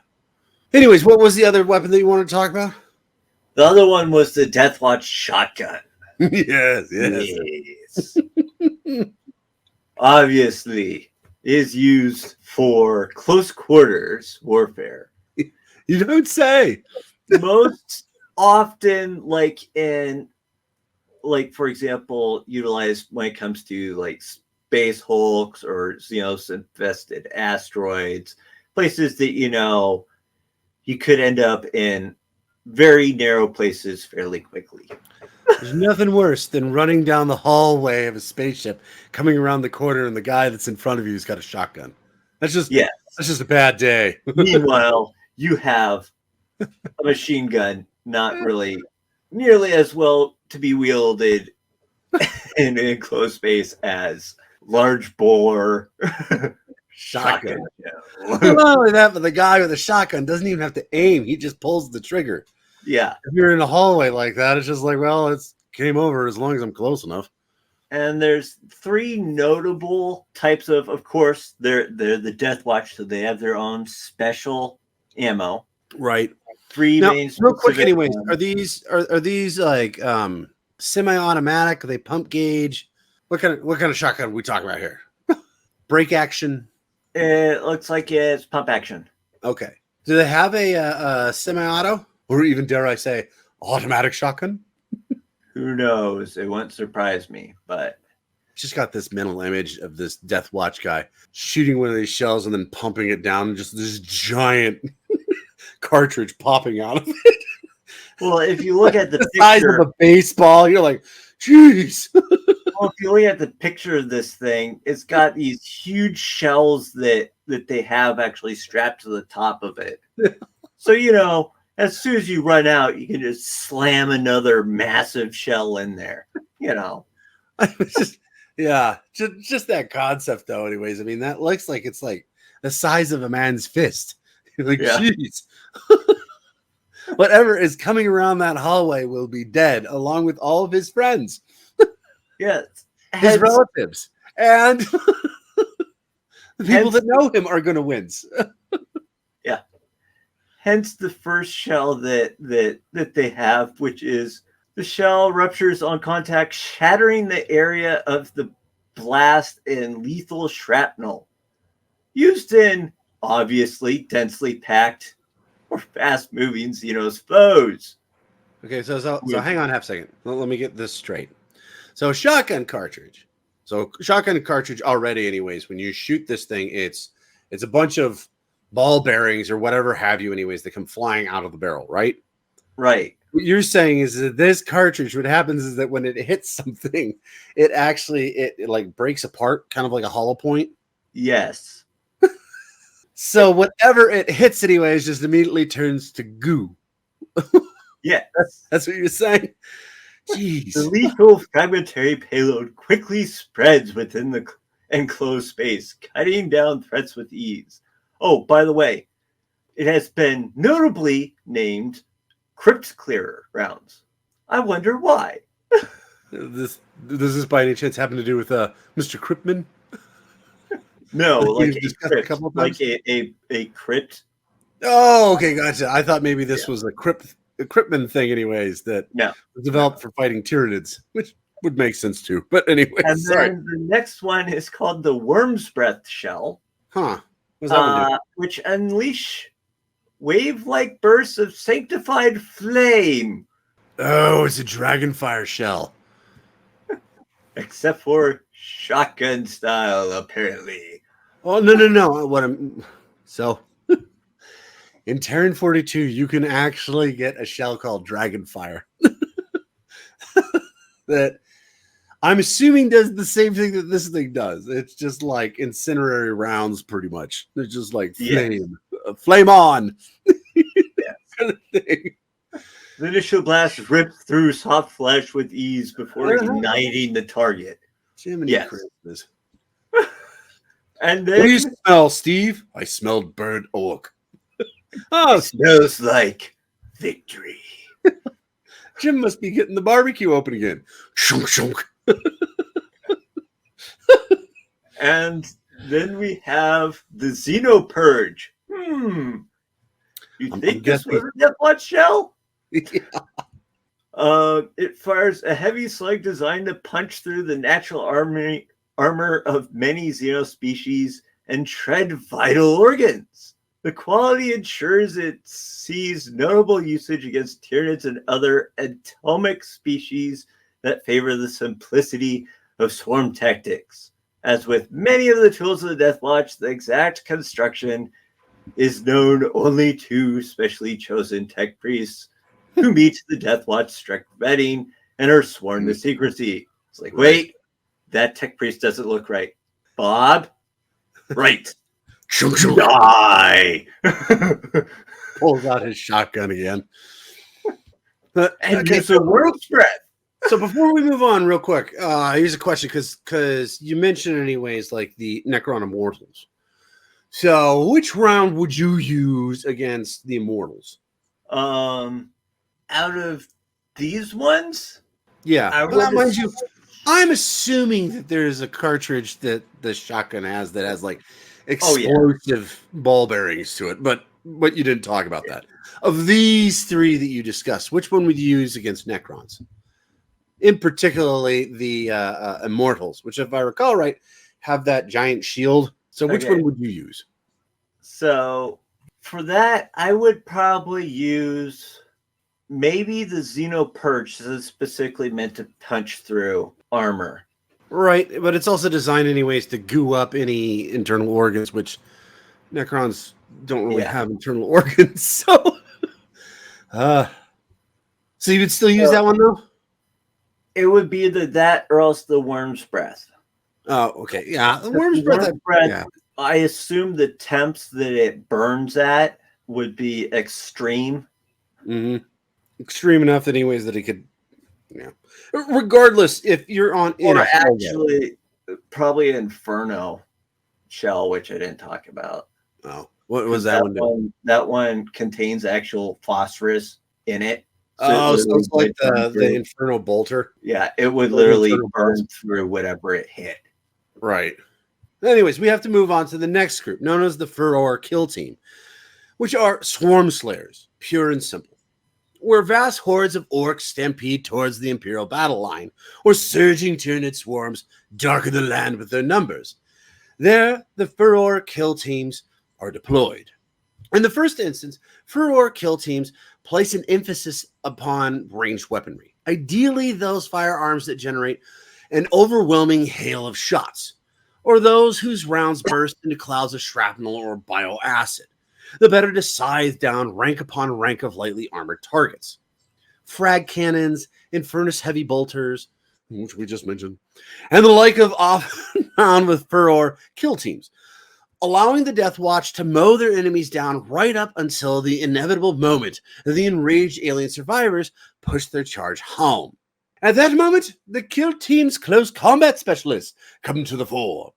Anyways, what was the other weapon that you wanted to talk about? The other one was the Deathwatch shotgun. Yes. Obviously, is used for close quarters warfare. You don't say. Most often, for example, utilized when it comes to like space hulks or Xenos infested asteroids, places that you could end up in very narrow places fairly quickly. There's nothing worse than running down the hallway of a spaceship, coming around the corner, and the guy that's in front of you has got a shotgun. That's just a bad day. Meanwhile, you have a machine gun, not really nearly as well to be wielded in an enclosed space as large bore shotgun. Not only that, but the guy with the shotgun doesn't even have to aim. He just pulls the trigger. Yeah. If you're in a hallway like that, it's just like, well, it's game over as long as I'm close enough. And there's three notable types of course, they're the Deathwatch, so they have their own special ammo. Right. Three now, main real quick, anyways, are these like semi-automatic? Are they pump gauge? What kind of shotgun are we talking about here? Break action? It looks like it's pump action. Okay. Do they have a semi-auto? Or even, dare I say, automatic shotgun? Who knows? It won't surprise me, but... Just got this mental image of this Deathwatch guy shooting one of these shells and then pumping it down, and just this giant cartridge popping out of it. Well, if you look at the picture... size of a baseball, you're like, jeez. Well, if you look at the picture of this thing, it's got these huge shells that they have actually strapped to the top of it. So, as soon as you run out, you can just slam another massive shell in there, just that concept, though. Anyways, I mean, that looks like it's like the size of a man's fist. You're like, jeez. Whatever is coming around that hallway will be dead, along with all of his friends. Yeah, his relatives and the people that know him are going to win. Yeah. Hence the first shell that they have, which is the shell ruptures on contact, shattering the area of the blast in lethal shrapnel. Used in, obviously, densely packed or fast-moving Xenos foes. Okay, so hang on half a second. Let me get this straight. So shotgun cartridge. So shotgun cartridge already, anyways, when you shoot this thing, it's a bunch of ball bearings or whatever have you, anyways, that come flying out of the barrel, right? Right. What you're saying is that this cartridge, what happens is that when it hits something, it actually it like breaks apart, kind of like a hollow point. Yes. So whatever it hits, anyways, just immediately turns to goo. Yes. That's what you're saying. The Jeez. lethal fragmentary payload quickly spreads within the enclosed space, cutting down threats with ease. Oh, by the way, it has been notably named Crypt Clearer rounds. I wonder why. Does this by any chance happen to do with Mr. Kripman? No, like We've a discussed a crypt, couple of like times. a crypt. Oh, okay, gotcha. I thought maybe this Yeah. was a Kripman thing, anyways, that No. was developed for fighting Tyranids, which would make sense too. But anyway, And sorry. then the next one is called the Worm's Breath Shell, Huh. What's that one do? which unleash wave-like bursts of sanctified flame, Oh, it's a dragonfire shell. except for shotgun style, apparently. Oh, no. What I'm so in Terran 42, you can actually get a shell called Dragonfire. That I'm assuming does the same thing that this thing does. It's just like incendiary rounds, pretty much. They're just like flame, flame on, Yes. kind of thing. The initial blast rips through soft flesh with ease before igniting the target. Jiminy Yes. Christmas. And What do you then smell, Steve? I smelled burnt oak. Oh, it smells like victory. Jim must be getting the barbecue open again. Shunk, shunk. And then we have the Xenopurge. You I'm think this guessing- was a Deathwatch shell? Yeah. It fires a heavy slug designed to punch through the natural armor of many Xeno species and shred vital organs. The quality ensures it sees notable usage against Tyranids and other atomic species that favor the simplicity of swarm tactics. As with many of the tools of the Deathwatch, the exact construction is known only to specially chosen tech priests who meet the Deathwatch strict vetting and are sworn to secrecy. It's like, wait, that tech priest doesn't look right. Bob? Right. Shunk, shunk. Die! Pulls out his shotgun again. But, And okay, it's a world's breath. so before we move on, real quick, here's a question because you mentioned anyways like the Necron Immortals. So which round would you use against the Immortals? Out of these ones, Yeah, I but would mind you, I'm assuming that there's a cartridge that the shotgun has that has like explosive ball bearings to it, but you didn't talk about that. Of these three that you discussed, which one would you use against Necrons? In particularly the Immortals, which, if I recall right, have that giant shield. So which one would you use? So for that, I would probably use maybe the Xenopurge, because it's specifically meant to punch through armor. Right, but it's also designed anyways to goo up any internal organs, which Necrons don't really have internal organs. So, so you would still use that one though? It would be either that or else the Worm's Breath. Oh, okay, yeah, the Worm's Breath. Yeah. I assume the temps that it burns at would be extreme. Mm-hmm. Extreme enough that anyways that it could, yeah. Regardless, if you're on Or actually, probably Inferno shell, which I didn't talk about. Oh, what was that one doing? That one contains actual phosphorus in it. So it's like the Inferno Bolter. Yeah, it would literally burn through whatever it hit. Right. Anyways, we have to move on to the next group, known as the Furor Kill Team, which are Swarm Slayers, pure and simple. Where vast hordes of orcs stampede towards the Imperial battle line, or surging Tyranid swarms darken the land with their numbers. There, the Furor Kill Teams are deployed. In the first instance, furor kill teams place an emphasis upon ranged weaponry, ideally those firearms that generate an overwhelming hail of shots, or those whose rounds burst into clouds of shrapnel or bioacid, the better to scythe down rank upon rank of lightly armored targets. Frag cannons, Infernus heavy bolters, which we just mentioned, and the like of often found with furor kill teams, allowing the Deathwatch to mow their enemies down right up until the inevitable moment that the enraged alien survivors push their charge home. At that moment, the kill team's close combat specialists come to the fore.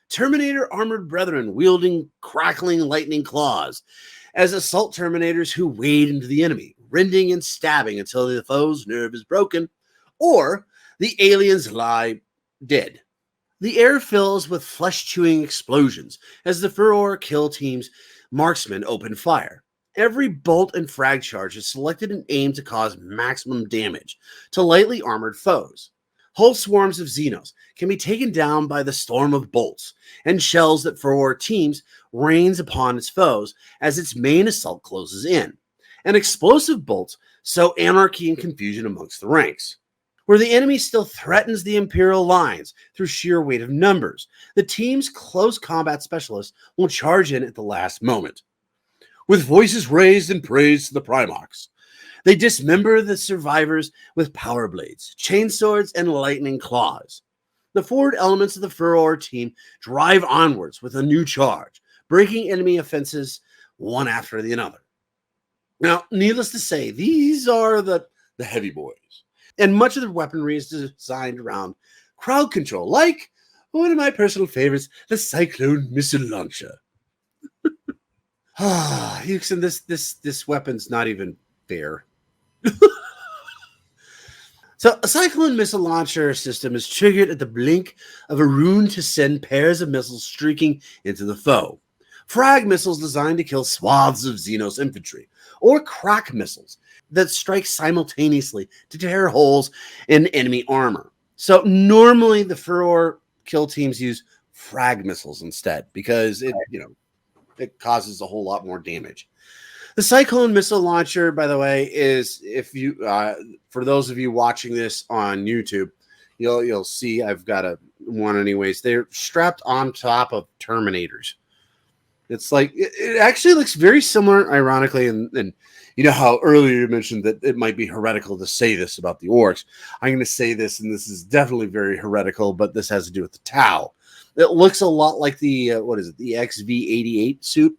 Terminator armored brethren wielding crackling lightning claws as assault Terminators who wade into the enemy, rending and stabbing until the foe's nerve is broken, or the aliens lie dead. The air fills with flesh-chewing explosions as the furor kill team's marksmen open fire. Every bolt and frag charge is selected and aimed to cause maximum damage to lightly armored foes. Whole swarms of Xenos can be taken down by the storm of bolts and shells that furor teams rains upon its foes as its main assault closes in, and explosive bolts sow anarchy and confusion amongst the ranks. Where the enemy still threatens the Imperial lines through sheer weight of numbers, the team's close combat specialists will charge in at the last moment. With voices raised in praise to the Primox, they dismember the survivors with power blades, chainswords, and lightning claws. The forward elements of the furor team drive onwards with a new charge, breaking enemy offenses one after the other. Now, needless to say, these are the heavy boys. And much of the weaponry is designed around crowd control, like one of my personal favorites, the Cyclone Missile Launcher. Yukesen, this weapon's not even fair. So, a Cyclone Missile Launcher system is triggered at the blink of a rune to send pairs of missiles streaking into the foe. Frag missiles designed to kill swaths of Xenos infantry, or crack missiles that strike simultaneously to tear holes in enemy armor. So normally the furor kill teams use frag missiles instead because it causes a whole lot more damage. The Cyclone Missile Launcher, by the way, is, if you for those of you watching this on YouTube, you'll see I've got one anyways. They're strapped on top of Terminators. It's like it actually looks very similar, ironically, and you know how earlier you mentioned that it might be heretical to say this about the orcs. I'm going to say this, and this is definitely very heretical, but this has to do with the Tau. It looks a lot like the the XV-88 suit.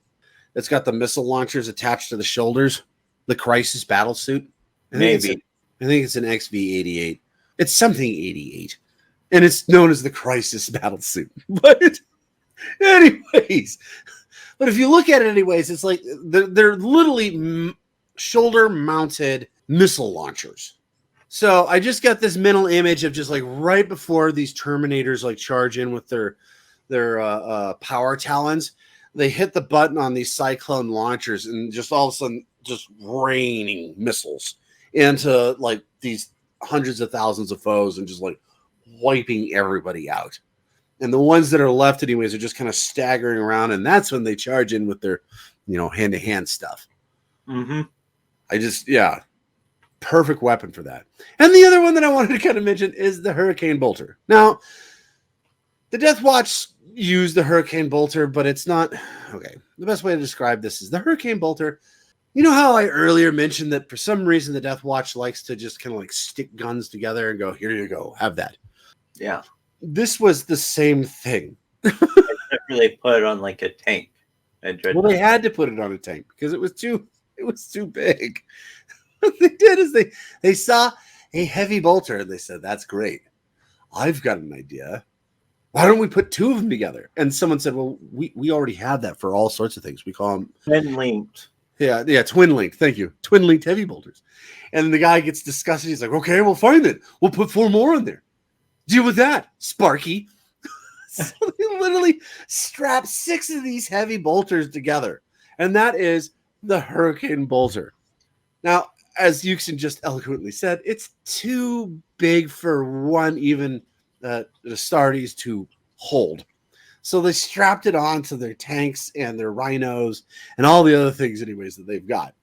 It's got the missile launchers attached to the shoulders, the Crisis battle suit. I think it's an XV-88. It's something 88, and it's known as the Crisis battle suit. But anyways, but if you look at it anyways, it's like they're literally shoulder-mounted missile launchers. So I just got this mental image of just like right before these Terminators like charge in with their power talons, they hit the button on these Cyclone launchers and just all of a sudden just raining missiles into like these hundreds of thousands of foes and just like wiping everybody out. And the ones that are left anyways are just kind of staggering around, and that's when they charge in with their, hand-to-hand stuff. Mm-hmm. Perfect weapon for that. And the other one that I wanted to kind of mention is the Hurricane Bolter. Now, the Deathwatch used the Hurricane Bolter, but it's not... Okay, the best way to describe this is the Hurricane Bolter. You know how I earlier mentioned that for some reason the Deathwatch likes to just kind of like stick guns together and go, here you go, have that. Yeah. This was the same thing. They put it on like a tank. Well, they had to put it on a tank because it was too big. What they did is they saw a heavy bolter and they said, that's great. I've got an idea. Why don't we put two of them together? And someone said, well, we already have that for all sorts of things. We call them twin-linked. Yeah, twin-linked. Thank you. Twin-linked heavy bolters. And the guy gets disgusted. He's like, okay, we'll find it. We'll put 4 more in there. Deal with that, Sparky. So they literally strap 6 of these heavy bolters together. And that is the Hurricane Bolter. Now, as Yukesen just eloquently said, it's too big for one even Astartes to hold. So they strapped it on to their tanks and their rhinos and all the other things, anyways, that they've got.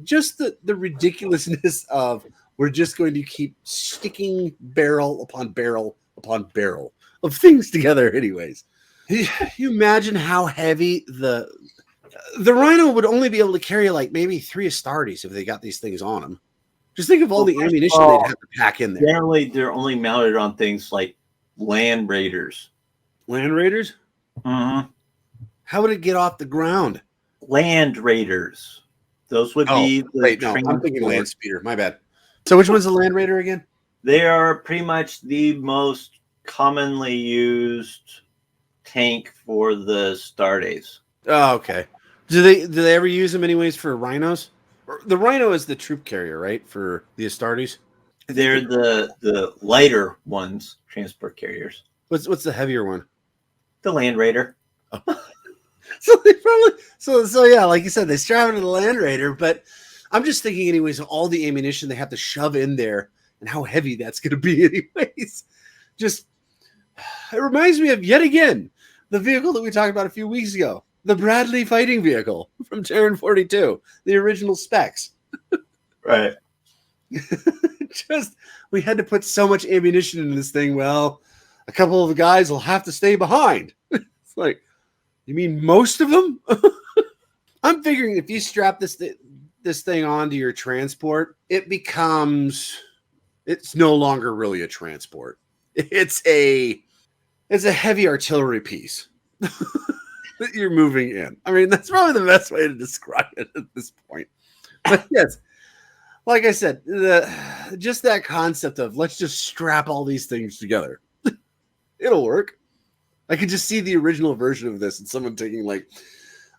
Just the ridiculousness of we're just going to keep sticking barrel upon barrel upon barrel of things together, anyways. You imagine how heavy the rhino would only be able to carry like maybe 3 Astartes if they got these things on them. Just think of all the ammunition they'd have to pack in there. Generally, they're only mounted on things like land raiders. Land raiders? Mm-hmm. How would it get off the ground? Land raiders. Those would be the wait, no, I'm thinking land speeder. My bad. So which one's the land raider again? They are pretty much the most commonly used tank for the Astartes. Oh, okay. Do they ever use them anyways for rhinos? The rhino is the troop carrier, right? For the Astartes? They're the lighter ones, transport carriers. What's the heavier one? The Land Raider. Oh. So they probably so yeah, like you said, they strap it to the Land Raider, but I'm just thinking anyways of all the ammunition they have to shove in there and how heavy that's gonna be anyways. Just it reminds me of yet again the vehicle that we talked about a few weeks ago. The Bradley fighting vehicle from Terran 42, the original specs. Right. Just we had to put so much ammunition in this thing. Well, a couple of the guys will have to stay behind. It's like, you mean most of them? I'm figuring if you strap this thing onto your transport, it's no longer really a transport. It's a heavy artillery piece that you're moving in. I mean, that's probably the best way to describe it at this point. But yes, like I said, just that concept of let's just strap all these things together. It'll work. I could just see the original version of this and someone taking like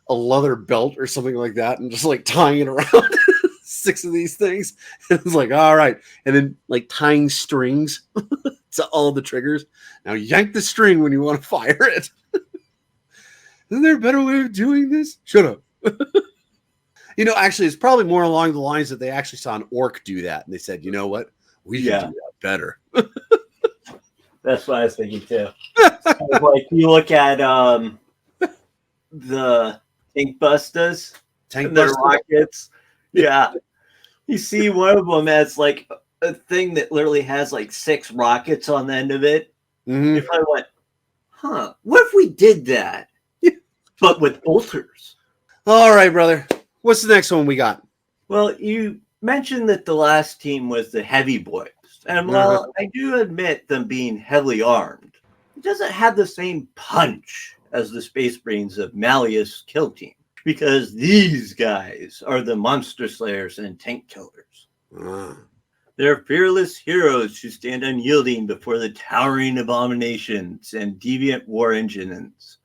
a leather belt or something like that and just like tying it around 6 of these things. And it's like, all right. And then like tying strings to all the triggers. Now yank the string when you want to fire it. Isn't there a better way of doing this? Shut up. Actually, it's probably more along the lines that they actually saw an orc do that. And they said, you know what? We can do that better. That's what I was thinking too. Like you look at the tank busters and their rockets. Yeah. You see one of them as like a thing that literally has like 6 rockets on the end of it. Mm-hmm. If I went, what if we did that? But with bolters. All right, brother. What's the next one we got? Well, you mentioned that the last team was the heavy boys. And while I do admit them being heavily armed, it doesn't have the same punch as the Space Marines of Malleus Kill Team. Because these guys are the monster slayers and tank killers. They're fearless heroes who stand unyielding before the towering abominations and deviant war engines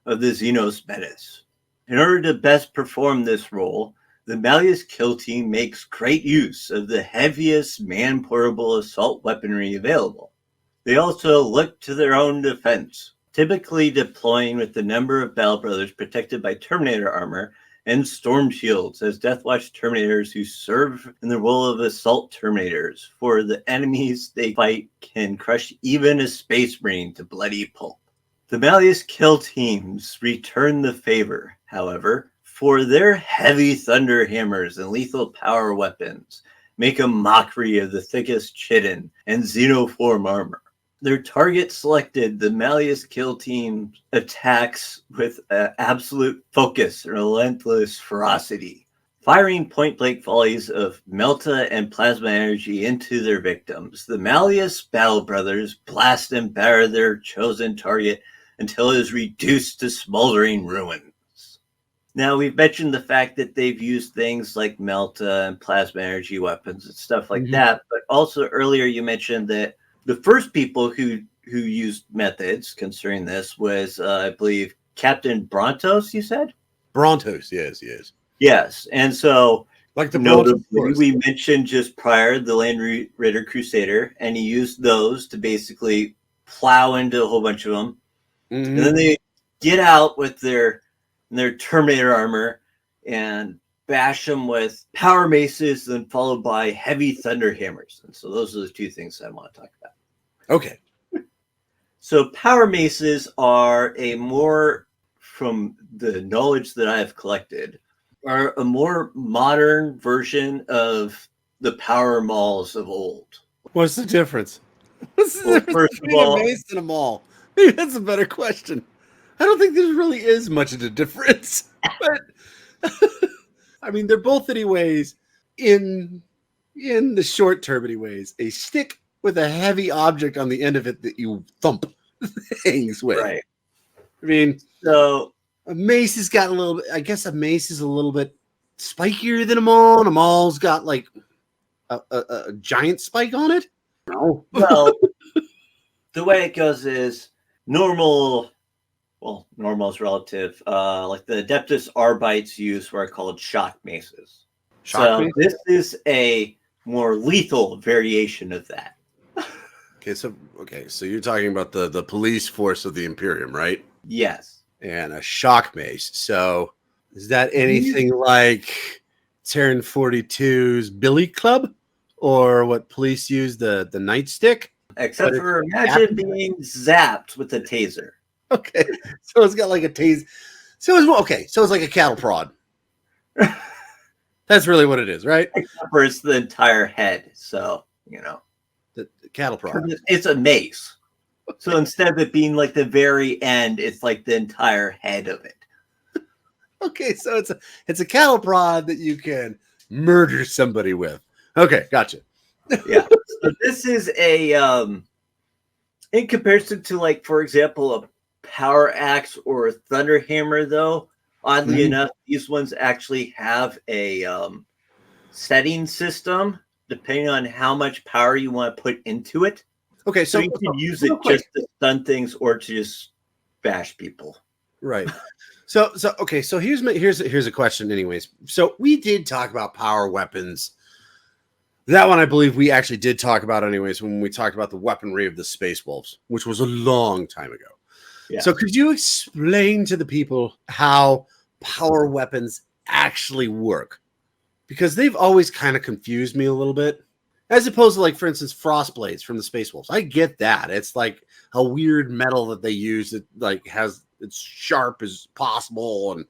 of the Xenos Menace. In order to best perform this role, the Malleus Kill Team makes great use of the heaviest man-portable assault weaponry available. They also look to their own defense, typically deploying with the number of Battle Brothers protected by Terminator armor and storm shields as Deathwatch Terminators who serve in the role of assault Terminators, for the enemies they fight can crush even a Space Marine to bloody pulp. The Malleus Kill Teams return the favor, however, for their heavy thunder hammers and lethal power weapons make a mockery of the thickest chitin and xenoform armor. Their target selected, the Malleus Kill Team attacks with absolute focus and relentless ferocity, firing point-blank volleys of melta and plasma energy into their victims. The Malleus Battle Brothers blast and batter their chosen target until it is reduced to smoldering ruins. Now, we've mentioned the fact that they've used things like melta and plasma energy weapons and stuff like that, but also earlier you mentioned that the first people who used methods concerning this was, I believe, Captain Brontos, you said? Brontos, yes. Yes, and so like the notably, we mentioned just prior the Land Raider Crusader, and he used those to basically plow into a whole bunch of them. And then they get out with their Terminator armor and bash them with power maces, then followed by heavy thunder hammers. And so those are the 2 things I want to talk about. Okay. So power maces are from the knowledge that I have collected, are a more modern version of the power malls of old. What's the difference? What's the Well, difference first of between a all, mace and a mall? Maybe that's a better question. I don't think there really is much of a difference. But I mean, they're both, anyways, in the short term, anyways, a stick with a heavy object on the end of it that you thump things with. right. I mean, So a mace has got a little bit. I guess a mace is a little bit spikier than a maul, and a maul's got like a giant spike on it. No. well, the way it goes is normal. Well, normal is relative. Like the Adeptus Arbites use were called shock maces. Shock So mace? this is a more lethal variation of that. Okay, so you're talking about the police force of the Imperium, right? Yes. And a shock mace. So is that anything like Terran 42's Billy Club, or what police use, the nightstick? Except for imagine being zapped with a taser. Okay, so it's got like a tase. So it's like a cattle prod. That's really what it is, right? Except for it's the entire head. So, The cattle prod. it's a mace. So instead of it being like the very end, it's like the entire head of it. Okay, so it's a cattle prod that you can murder somebody with. Okay, gotcha. Yeah. So this is in comparison to, like, for example, a power axe or a thunder hammer, though, oddly enough, these ones actually have a setting system depending on how much power you want to put into it. Okay, So you can use it just to stun things or to just bash people. Right. So here's a question anyways. So we did talk about power weapons. That one I believe we actually did talk about anyways when we talked about the weaponry of the Space Wolves, which was a long time ago. Yeah. So could you explain to the people how power weapons actually work? Because they've always kind of confused me a little bit. As opposed to, like, for instance, frost blades from the Space Wolves. I get that. It's like a weird metal that they use that, like, has it's sharp as possible. And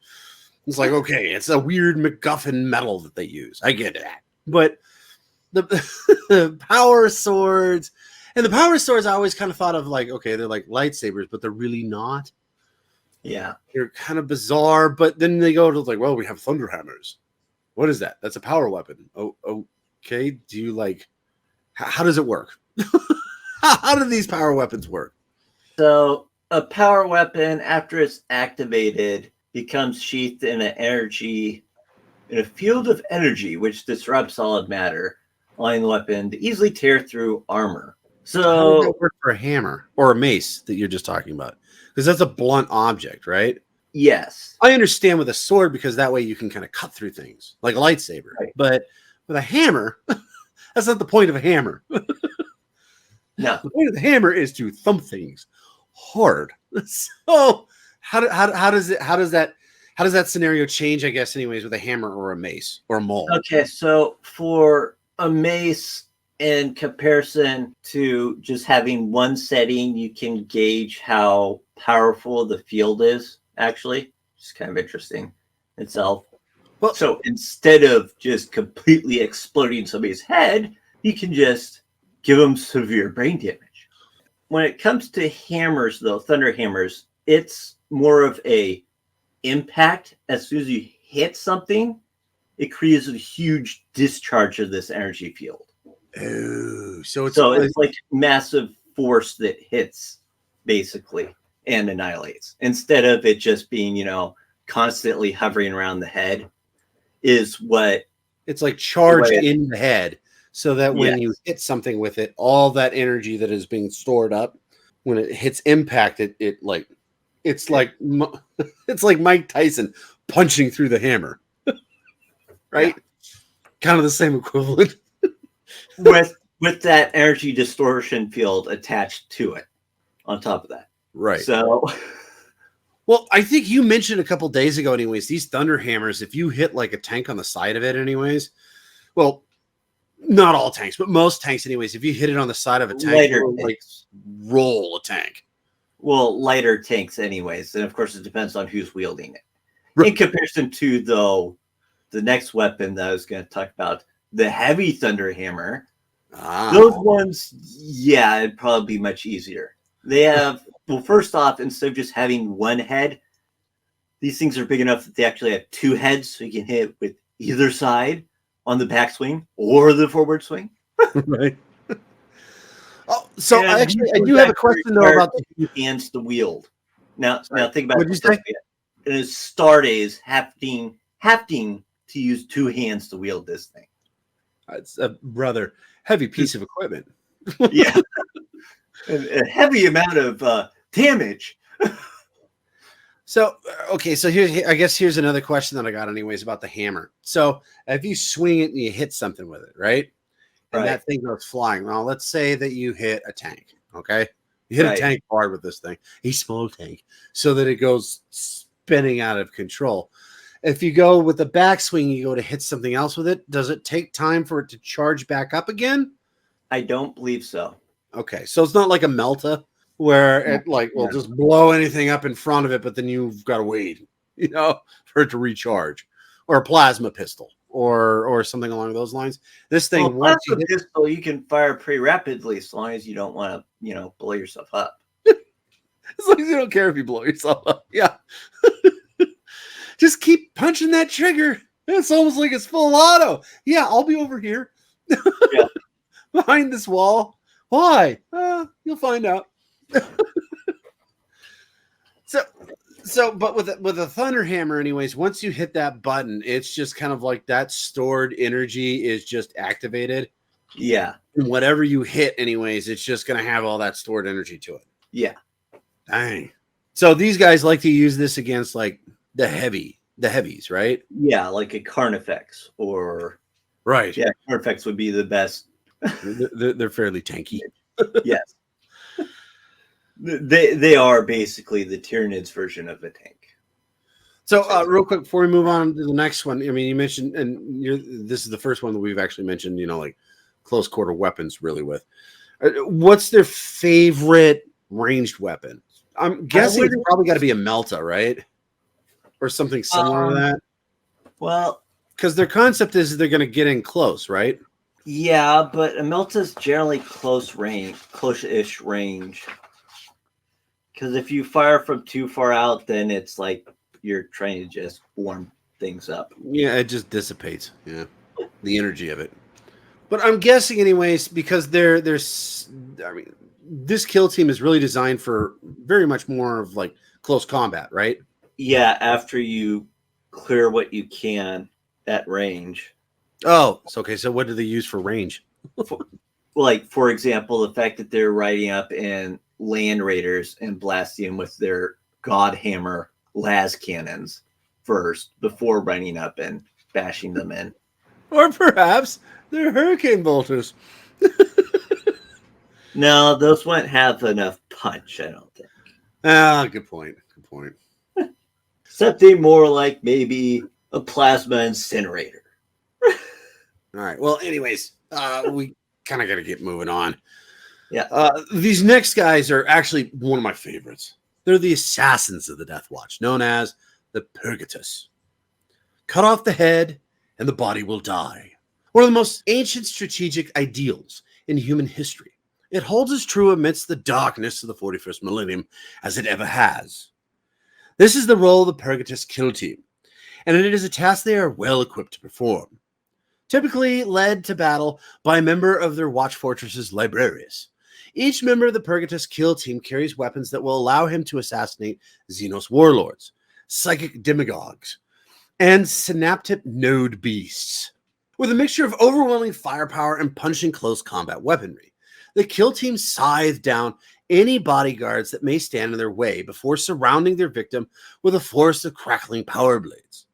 it's like, okay, it's a weird MacGuffin metal that they use. I get that. But the power swords, and the power swords I always kind of thought of like, okay, they're like lightsabers, but they're really not. Yeah. They're kind of bizarre. But then they go to, like, well, we have thunder hammers. What is that? That's a power weapon. Oh, okay. Do you, like, how does it work? How do these power weapons work? So a power weapon, after it's activated, becomes sheathed in a field of energy, which disrupts solid matter, allowing the weapon to easily tear through armor. So how does that work for a hammer or a mace that you're just talking about? Because that's a blunt object, right? yes. I understand with a sword because that way you can kind of cut through things like a lightsaber. Right. But with a hammer, that's not the point of a hammer. No. The point of the hammer is to thump things hard. So how does that scenario change, I guess, anyways, with a hammer or a mace or a maul? Okay, so for a mace, in comparison to just having one setting, you can gauge how powerful the field is, actually. It's kind of interesting itself. Well, so instead of just completely exploding somebody's head, you can just give them severe brain damage. When it comes to hammers, though, thunder hammers, it's more of a impact. As soon as you hit something, it creates a huge discharge of this energy field. Oh, so it's like massive force that hits, basically, and annihilates. Instead of it just being, constantly hovering around the head, is what it's like charged in the head, so that when you hit something with it, all that energy that is being stored up, when it hits impact, it's like Mike Tyson punching through the hammer, right? Yeah. Kind of the same equivalent. with that energy distortion field attached to it on top of that. Right. So, well, I think you mentioned a couple days ago, anyways, these thunder hammers, if you hit like a tank on the side of it, anyways, well, not all tanks, but most tanks, anyways, if you hit it on the side of a tank, it'll, like, roll a tank. well, lighter tanks anyways. And of course, it depends on who's wielding it. Right. In comparison to, though, the next weapon that I was going to talk about, the heavy thunder hammer. Those ones, yeah, it'd probably be much easier. They have, well, first off, instead of just having one head, these things are big enough that they actually have two heads, so you can hit with either side on the backswing or the forward swing. Right. Oh, so And I do have a question though about two hands to wield. Now think about what did you say? It is Astartes having to use two hands to wield this thing. It's a rather heavy piece of equipment. Yeah, a heavy amount of damage. So okay, so here's another question that I got anyways about the hammer. So if you swing it and you hit something with it, right? And that thing goes flying. Well, let's say that you hit a tank, okay? You hit a tank hard with this thing, a small tank, so that it goes spinning out of control. If you go with the backswing, you go to hit something else with it, does it take time for it to charge back up again? I don't believe so. Okay, so it's not like a Melta where it will just blow anything up in front of it, but then you've got to wait, for it to recharge, or a plasma pistol, or something along those lines. This thing, plasma pistol, you can fire pretty rapidly as long as you don't want to, blow yourself up. As long as you don't care if you blow yourself up, yeah. Just keep punching that trigger. It's almost like it's full auto. Yeah, I'll be over here, behind this wall. Why? You'll find out. But with a thunder hammer, anyways, once you hit that button, it's just kind of like that stored energy is just activated. Yeah. And whatever you hit, anyways, it's just going to have all that stored energy to it. Yeah. Dang. So these guys like to use this against like the heavies, right? Yeah, like a Carnifex or right. Yeah, Carnifex would be the best. They're fairly tanky. Yes. They are basically the Tyranids version of a tank. So real quick before we move on to the next one, I mean, you mentioned, and this is the first one that we've actually mentioned, like close quarter weapons really with. What's their favorite ranged weapon? I'm guessing it's probably got to be a Melta, right? Or something similar to that. Well, because their concept is they're going to get in close, right? Yeah, but a Melta's generally close-ish range. Because if you fire from too far out, then it's like you're trying to just warm things up. Yeah, it just dissipates. Yeah, the energy of it. But I'm guessing, anyways, because this kill team is really designed for very much more of like close combat, right? Yeah, after you clear what you can at range. Oh, okay. So what do they use for range? For example, the fact that they're riding up in land raiders and blasting with their God Hammer las cannons first before running up and bashing them in. Or perhaps they're hurricane bolters. No, those won't have enough punch, I don't think. Good point. Good point. Something more like maybe a plasma incinerator. All right. Well, anyways, we kind of got to get moving on. Yeah. These next guys are actually one of my favorites. They're the assassins of the Deathwatch, known as the Purgatus. Cut off the head, and the body will die. One of the most ancient strategic ideals in human history. It holds as true amidst the darkness of the 41st millennium as it ever has. This is the role of the Purgatus kill team, and it is a task they are well equipped to perform. Typically led to battle by a member of their Watch Fortress's librarians. Each member of the Purgatus kill team carries weapons that will allow him to assassinate Xenos warlords, psychic demagogues, and synaptic node beasts. With a mixture of overwhelming firepower and punching close combat weaponry, the kill team scythe down any bodyguards that may stand in their way before surrounding their victim with a forest of crackling power blades.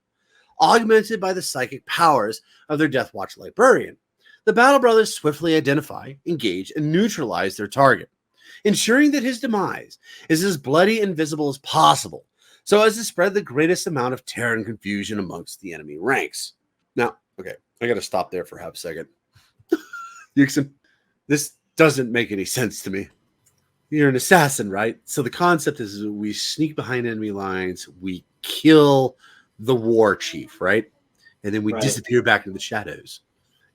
Augmented by the psychic powers of their Deathwatch librarian, the Battle Brothers swiftly identify, engage, and neutralize their target, ensuring that his demise is as bloody and visible as possible, so as to spread the greatest amount of terror and confusion amongst the enemy ranks. Now, okay, I got to stop there for half a second. Yukesen, this doesn't make any sense to me. You're an assassin, right? So the concept is we sneak behind enemy lines, we kill the war chief, right? And then we Right. disappear back into the shadows.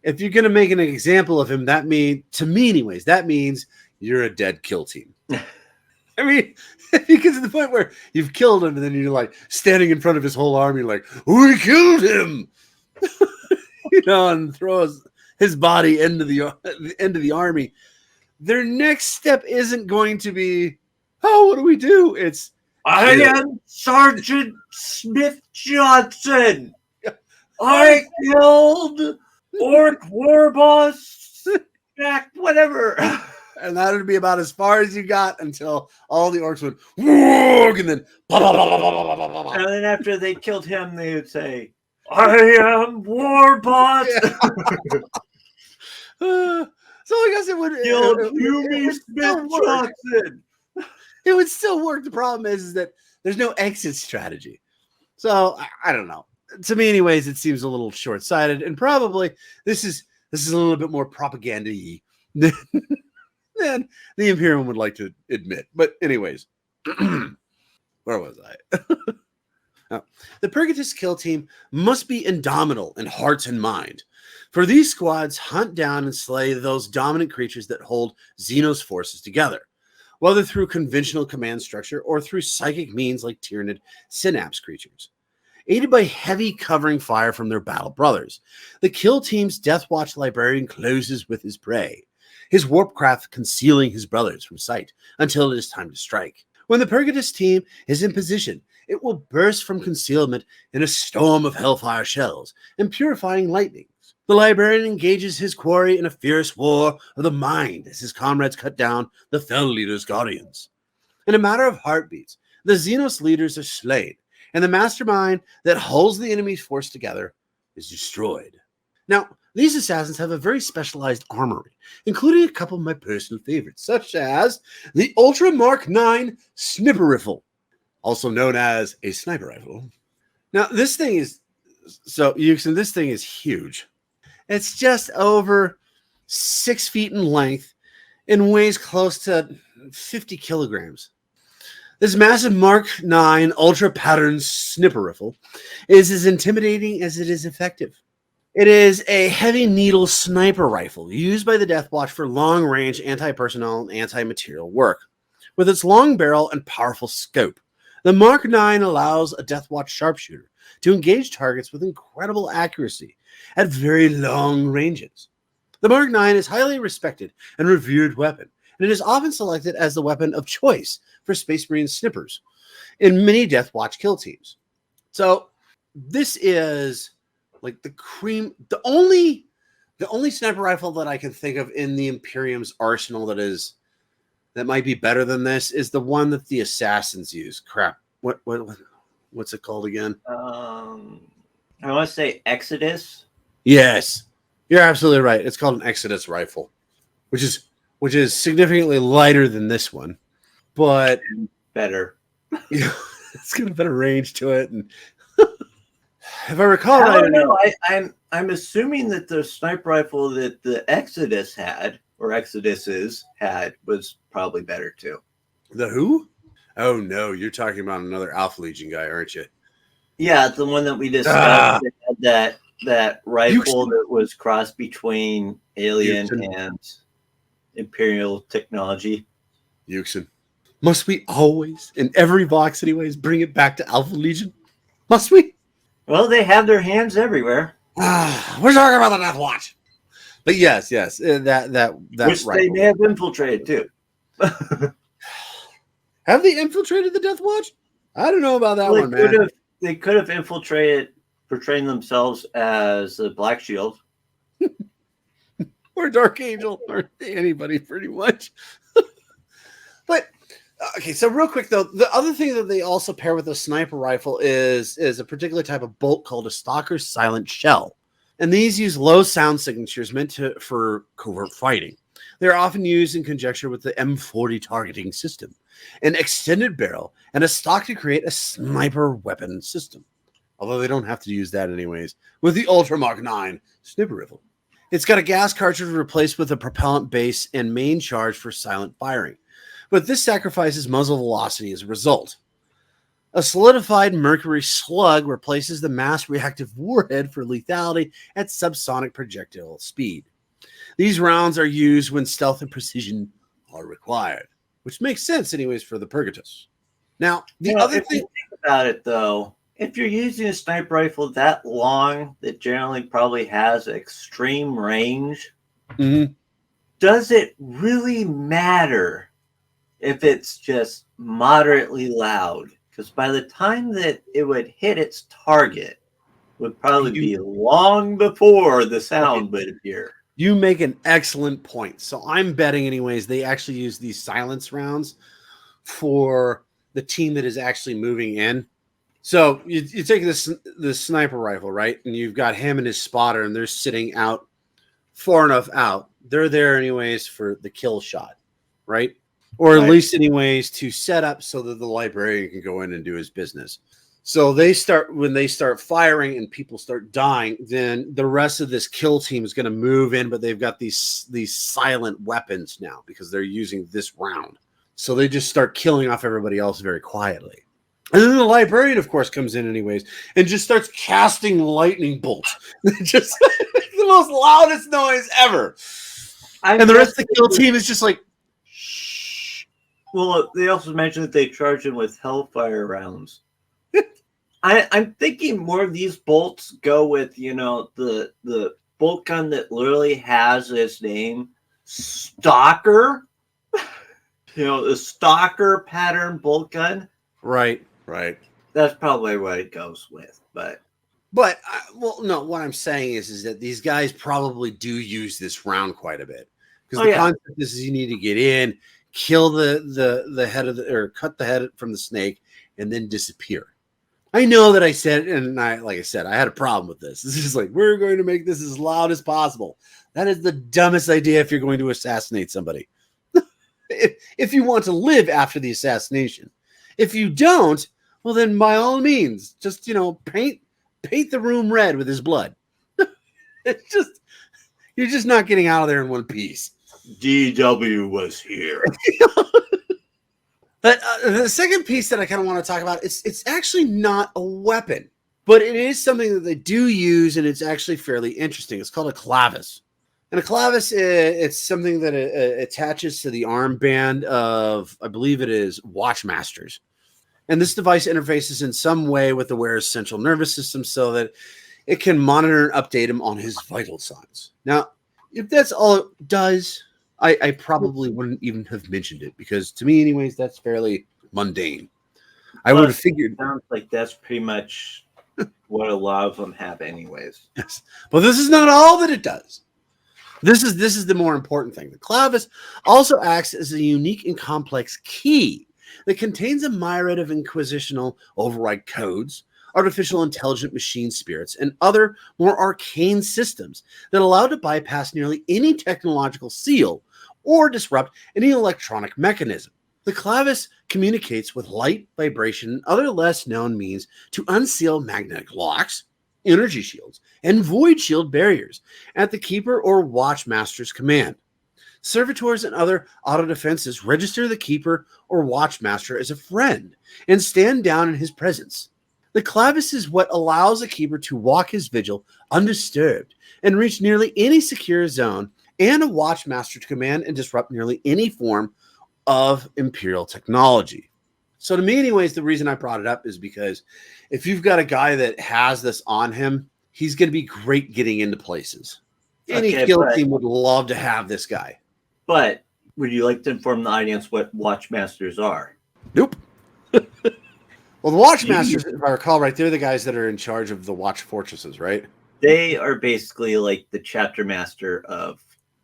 If you're going to make an example of him, to me anyways, that means you're a dead kill team. I mean, if you get to the point where you've killed him and then you're like standing in front of his whole army, like, we killed him, and throw his body into the army. Their next step isn't going to be, oh, what do we do? It's, I am Sergeant Smith Johnson. I killed Orc War Boss Jack, whatever. and that would be about as far as you got until all the orcs would, and then, and then after they killed him, they would say, I am War Boss. So I guess it would It would still work. The problem is that there's no exit strategy. So I don't know. To me, anyways, it seems a little short-sighted, and probably this is a little bit more propaganda-y than the Imperium would like to admit. But anyways, where was I? Oh, the Purgatus kill team must be indomitable in heart and mind. For these squads hunt down and slay those dominant creatures that hold Xenos forces together, whether through conventional command structure or through psychic means like Tyranid synapse creatures. Aided by heavy covering fire from their battle brothers, the kill team's Deathwatch librarian closes with his prey, his warp craft concealing his brothers from sight until it is time to strike. When the Purgatus team is in position, it will burst from concealment in a storm of hellfire shells and purifying lightnings. The librarian engages his quarry in a fierce war of the mind as his comrades cut down the Fell Leader's guardians. In a matter of heartbeats, the Xenos leaders are slain, and the mastermind that holds the enemy's force together is destroyed. Now, these assassins have a very specialized armory, including a couple of my personal favorites, such as the Ultra Mark 9 Snipper Rifle, also known as a sniper rifle. Now, this thing is, Yukesen, this thing is huge. It's just over 6 feet in length and weighs close to 50 kilograms. This massive Mark 9 Ultra Pattern Snipper Rifle is as intimidating as it is effective. It is a heavy needle sniper rifle used by the Deathwatch for long-range anti-personnel and anti-material work. With its long barrel and powerful scope, the Mark 9 allows a Deathwatch sharpshooter to engage targets with incredible accuracy at very long ranges. The Mark 9 is highly respected and revered weapon, and it is often selected as the weapon of choice for Space Marine snippers in many Deathwatch kill teams. So this is like the cream, the only sniper rifle that I can think of in the Imperium's arsenal that might be better than this is the one that the assassins use. Crap. What's it called again? I want to say Exodus. Yes. You're absolutely right. It's called an Exodus rifle, which is significantly lighter than this one, but better. It's got a better range to it. And if I recall I right, don't know. I'm assuming that the sniper rifle that the Exoduses had was probably better too. The who? Oh no, you're talking about another Alpha Legion guy, aren't you? Yeah, the one that we discussed that that rifle that was crossed between alien and imperial technology. Yukesen. Must we always, in every box anyways, bring it back to Alpha Legion? Must we? Well, they have their hands everywhere. We're talking about the Deathwatch. But yes, that which rifle. They may have infiltrated too. Have they infiltrated the Deathwatch? I don't know about that one, man. They could have infiltrated, portraying themselves as a Black Shield. Or Dark Angel, or anybody pretty much. But, okay, so real quick though, the other thing that they also pair with a sniper rifle is a particular type of bolt called a Stalker's Silent Shell. And these use low sound signatures meant for covert fighting. They're often used in conjunction with the M40 targeting system, an extended barrel, and a stock to create a sniper weapon system. Although they don't have to use that anyways, with the Ultra Mark 9 Snipper Rifle. It's got a gas cartridge replaced with a propellant base and main charge for silent firing, but this sacrifices muzzle velocity as a result. A solidified mercury slug replaces the mass reactive warhead for lethality at subsonic projectile speed. These rounds are used when stealth and precision are required, which makes sense anyways for the Purgatus. Now, the other if thing... you think about it, though, if you're using a sniper rifle that long, that generally probably has extreme range, does it really matter if it's just moderately loud? Because by the time that it would hit its target, would probably be long before the sound would appear. You make an excellent point. So I'm betting, anyways, they actually use these silence rounds for the team that is actually moving in. So you take this sniper rifle, right? And you've got him and his spotter, and they're sitting out far enough out. They're there anyways for the kill shot, right? Or at least anyways to set up so that the librarian can go in and do his business. So when they start firing and people start dying, then the rest of this kill team is going to move in, but they've got these silent weapons now because they're using this round. So they just start killing off everybody else very quietly. And then the librarian, of course, comes in anyways and just starts casting lightning bolts. Just the most loudest noise ever. And the rest of the kill team is just like, shh. Well, they also mentioned that they charge him with hellfire rounds. I'm thinking more of these bolts go with, the bolt gun that literally has its name, Stalker. The Stalker pattern bolt gun. Right. That's probably what it goes with. But no, what I'm saying is that these guys probably do use this round quite a bit. Because the concept is you need to get in, kill the head or cut the head from the snake, and then disappear. I know that I said, and like I said, I had a problem with this. This is like, we're going to make this as loud as possible. That is the dumbest idea if you're going to assassinate somebody. if you want to live after the assassination. If you don't, well, then by all means, just, paint the room red with his blood. You're just not getting out of there in one piece. DW was here. But the second piece that I kind of want to talk about, it's actually not a weapon, but it is something that they do use, and it's actually fairly interesting. It's called a clavis. And a clavis, it's something that attaches to the armband of, I believe it is, Watchmasters. And this device interfaces in some way with the wearer's central nervous system so that it can monitor and update him on his vital signs. Now, if that's all it does, I probably wouldn't even have mentioned it because to me, anyways, that's fairly mundane. I would have figured. Sounds like that's pretty much what a lot of them have, anyways. Yes, but this is not all that it does. This is the more important thing. The clavis also acts as a unique and complex key that contains a myriad of inquisitional override codes, artificial intelligent machine spirits, and other more arcane systems that allow to bypass nearly any technological seal or disrupt any electronic mechanism. The clavis communicates with light, vibration, and other less known means to unseal magnetic locks, energy shields, and void shield barriers at the keeper or watchmaster's command. Servitors and other auto defenses register the keeper or watchmaster as a friend and stand down in his presence. The clavis is what allows a keeper to walk his vigil undisturbed and reach nearly any secure zone, and a watchmaster to command and disrupt nearly any form of imperial technology. So to me, anyways, the reason I brought it up is because if you've got a guy that has this on him, he's going to be great getting into places. Any kill team would love to have this guy. But would you like to inform the audience what watchmasters are? Nope. Well, the watchmasters, if I recall right, they're the guys that are in charge of the watch fortresses, right? They are basically like the chapter master of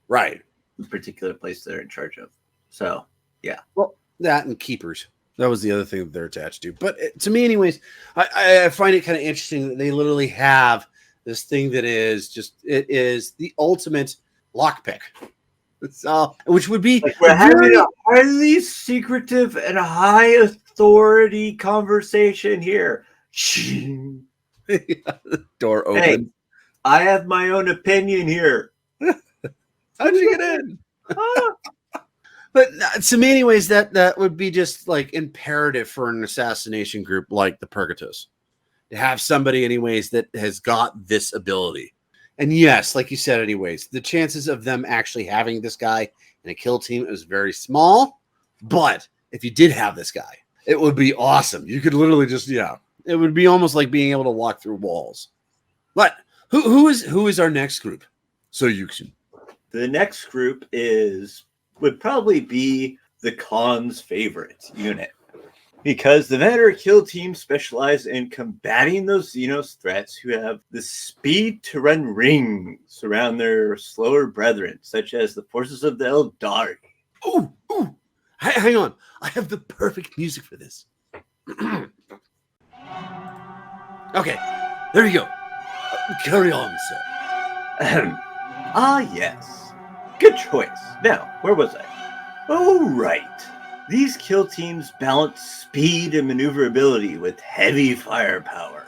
the particular place they're in charge of. So, yeah. Well, that and keepers. That was the other thing that they're attached to. But to me, anyways, I find it kind of interesting that they literally have this thing that is it is the ultimate lockpick. Which would be like we're having a highly secretive and high authority conversation here. Door open. Hey, I have my own opinion here. How'd you get in? But to me, anyways, that would be just like imperative for an assassination group like the Purgatus to have somebody, anyways, that has got this ability. And yes, like you said, anyways, the chances of them actually having this guy in a kill team is very small. But if you did have this guy, it would be awesome. You could literally just, it would be almost like being able to walk through walls. But who is our next group? So Yukesen. The next group would probably be the Khan's favorite unit. Because the Venator kill team specialize in combating those Xenos threats who have the speed to run rings around their slower brethren, such as the forces of the Eldari. Ooh. Hang on. I have the perfect music for this. Okay, there you go. Carry on, sir. Yes. Good choice. Now, where was I? Oh, right. These kill teams balance speed and maneuverability with heavy firepower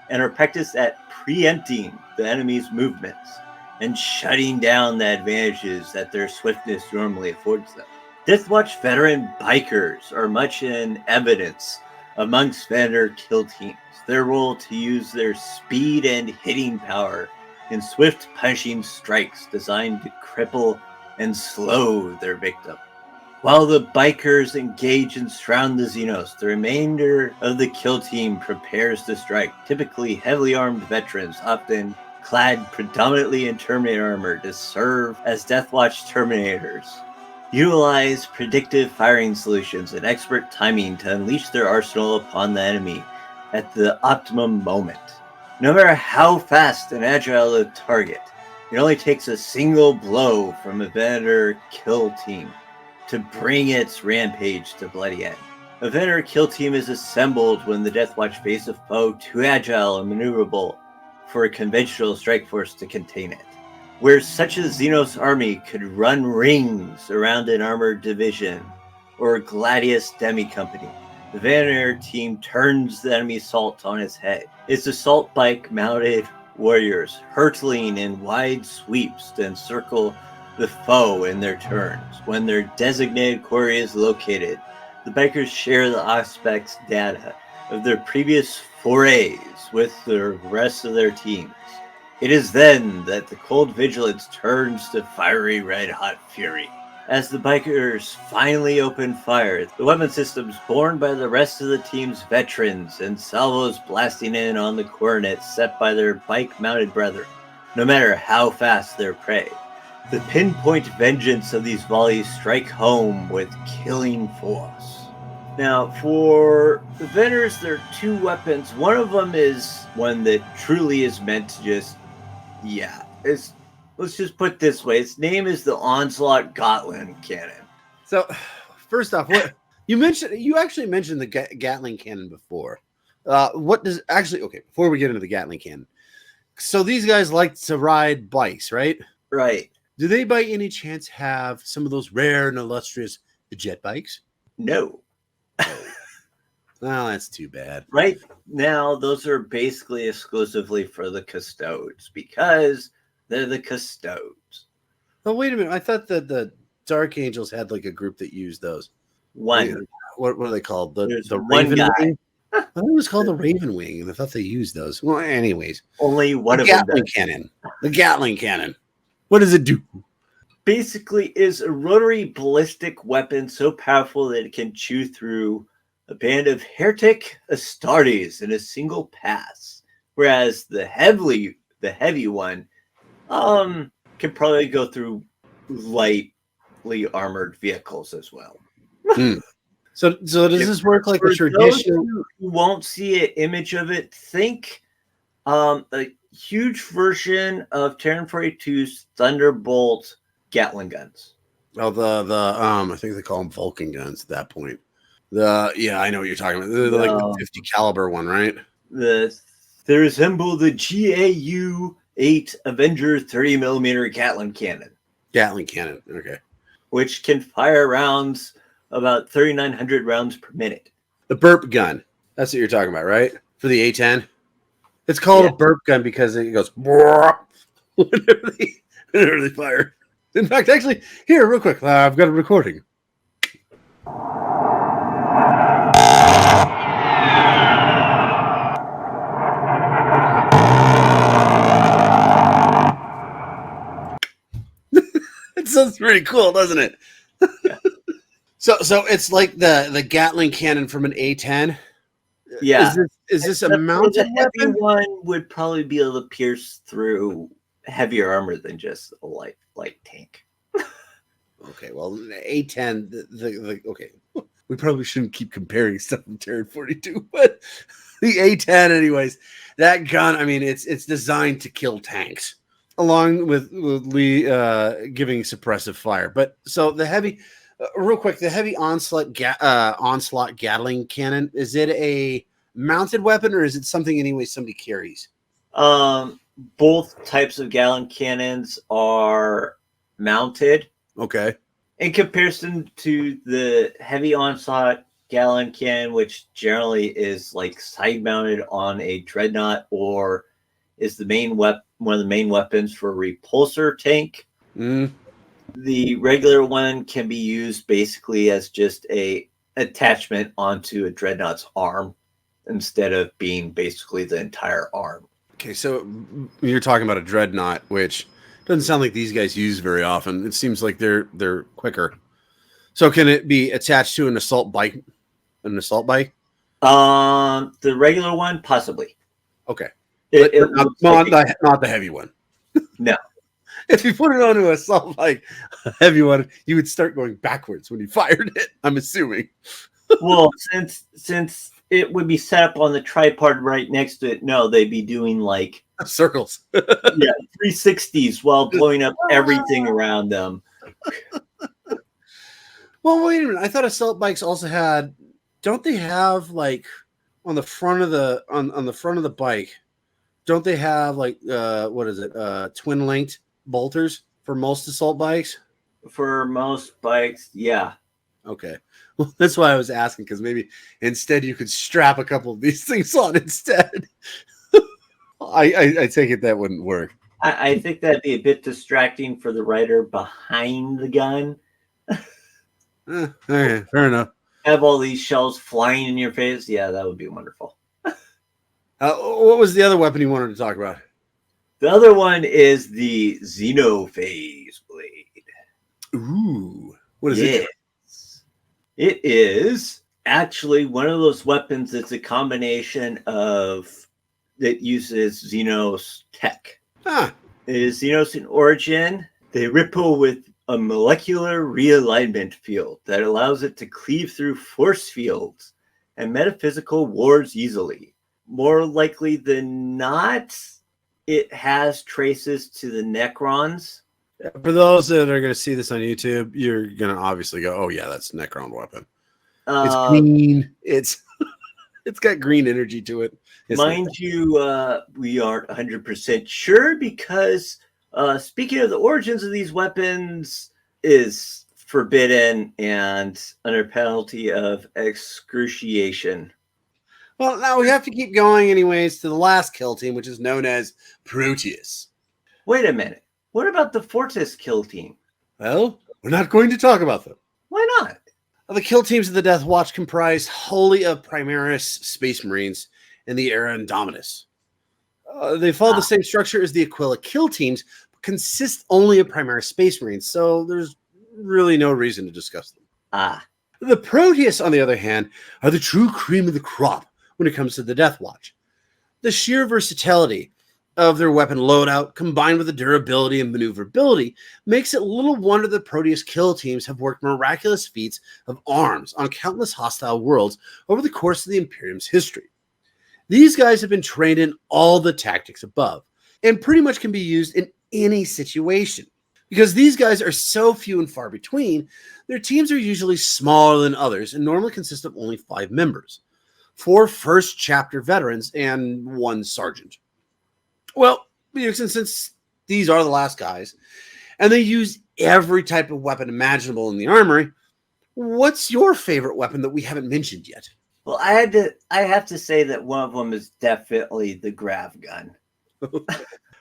and are practiced at preempting the enemy's movements and shutting down the advantages that their swiftness normally affords them. Deathwatch veteran bikers are much in evidence amongst Venator kill teams. Their role to use their speed and hitting power in swift punching strikes designed to cripple and slow their victim. While the bikers engage and surround the Xenos, the remainder of the kill team prepares to strike, typically heavily armed veterans, often clad predominantly in Terminator armor, to serve as Deathwatch Terminators. Utilize predictive firing solutions and expert timing to unleash their arsenal upon the enemy at the optimum moment. No matter how fast and agile the target, it only takes a single blow from a Venator kill team to bring its rampage to bloody end. A Venator kill team is assembled when the Deathwatch face a foe too agile and maneuverable for a conventional strike force to contain it. Where such a Xenos army could run rings around an armored division or a Gladius demi company, the Venator team turns the enemy assault on its head. Its assault bike mounted warriors hurtling in wide sweeps to encircle the foe in their turns. When their designated quarry is located, the bikers share the Auspex data of their previous forays with the rest of their teams. It is then that the cold vigilance turns to fiery red-hot fury. As the bikers finally open fire, the weapon systems borne by the rest of the team's veterans and salvos blasting in on the coordinates set by their bike-mounted brethren, no matter how fast their prey. The pinpoint vengeance of these volleys strike home with killing force. Now, for the Venators, there are two weapons. One of them is one that truly is meant to just, let's just put it this way. Its name is the Onslaught Gatling Cannon. So, first off, what you actually mentioned the Gatling Cannon before. What does actually? Okay, before we get into the Gatling Cannon, so these guys like to ride bikes, right? Right. Do they by any chance have some of those rare and illustrious jet bikes? No. Well, that's too bad. Right now, those are basically exclusively for the Custodes because they're the Custodes. Oh, wait a minute. I thought that the Dark Angels had like a group that used those. One. What are they called? The one Raven guy. Wing? I thought it was called the Raven Wing, and I thought they used those. Well, anyways. Only one the of them Gatling Cannon. The Gatling Cannon. What does it do? Basically is a rotary ballistic weapon so powerful that it can chew through a band of heretic Astartes in a single pass. Whereas the heavy one can probably go through lightly armored vehicles as well. So does this work like a traditional? You won't see an image of it. Think a huge version of Terran 42's Thunderbolt Gatling guns. Oh, I think they call them Vulcan guns at that point. I know what you're talking about. They're like the 50 caliber one, right? They resemble the GAU-8 Avenger 30mm Gatling cannon. Gatling cannon, okay. Which can fire rounds about 3,900 rounds per minute. The burp gun. That's what you're talking about, right? For the A10. It's called a burp gun because it goes whenever they fire. In fact, actually, here, real quick, I've got a recording. It sounds pretty cool, doesn't it? Yeah. So it's like the Gatling cannon from an A10. Yeah. Is this a Except for mounted the heavy weapon? one would probably be able to pierce through heavier armor than just a light tank. Okay, well, the A10, okay, we probably shouldn't keep comparing stuff from Terran 42, but the A10, anyways, that gun, I mean, it's designed to kill tanks, along with Lee giving suppressive fire. But so the heavy, real quick, the heavy onslaught Gatling cannon, is it a mounted weapon or is it something anyway somebody carries? Both types of Gallon cannons are mounted. Okay. In comparison to the heavy onslaught Gallon cannon, which generally is like side mounted on a dreadnought or is the one of the main weapons for a repulsor tank. Mm. The regular one can be used basically as just a attachment onto a dreadnought's arm instead of being basically the entire arm. Okay, so you're talking about a dreadnought, which doesn't sound like these guys use very often. It seems like they're quicker. So can it be attached to an assault bike? An assault bike? The regular one, possibly. Okay, It not the heavy one. No. If you put it onto an assault bike, a heavy one, you would start going backwards when you fired it. I'm assuming. Well, since it would be set up on the tripod right next to it, no, they'd be doing like Circles. 360s while blowing up everything around them. Well, wait a minute. I thought assault bikes also had. Don't they have like on the front of the on the front of the bike? Don't they have like what is it? Twin linked bolters for most assault bikes? For most bikes, yeah. Okay. Well, that's why I was asking, because maybe instead you could strap a couple of these things on instead. I take it that wouldn't work. I think that'd be a bit distracting for the rider behind the gun. Okay, fair enough. Have all these shells flying in your face. Yeah, that would be wonderful. What was the other weapon you wanted to talk about? The other one is the Xenophase blade. Ooh. What is it? It is actually one of those weapons that's a combination of that uses Xenos tech. Ah. It is Xenos in origin. They ripple with a molecular realignment field that allows it to cleave through force fields and metaphysical wards easily. More likely than not, it has traces to the Necrons. For those that are going to see this on YouTube, you're going to obviously go, "Oh yeah, that's a Necron weapon. It's green. It's got green energy to it." Mind you, we aren't 100% sure because speaking of the origins of these weapons is forbidden and under penalty of excruciation. Well, now we have to keep going anyways to the last kill team, which is known as Proteus. Wait a minute. What about the Fortis kill team? Well, we're not going to talk about them. Why not? The kill teams of the Deathwatch comprise wholly of Primaris Space Marines in the era Indominus. They follow the same structure as the Aquila kill teams, but consist only of Primaris Space Marines, so there's really no reason to discuss them. The Proteus, on the other hand, are the true cream of the crop when it comes to the Deathwatch. The sheer versatility of their weapon loadout, combined with the durability and maneuverability, makes it little wonder the Proteus kill teams have worked miraculous feats of arms on countless hostile worlds over the course of the Imperium's history. These guys have been trained in all the tactics above, and pretty much can be used in any situation. Because these guys are so few and far between, their teams are usually smaller than others and normally consist of only 5 members, 4 first chapter veterans, and 1 sergeant. Well, since these are the last guys, and they use every type of weapon imaginable in the armory, what's your favorite weapon that we haven't mentioned yet? Well, I have to say that one of them is definitely the grav gun.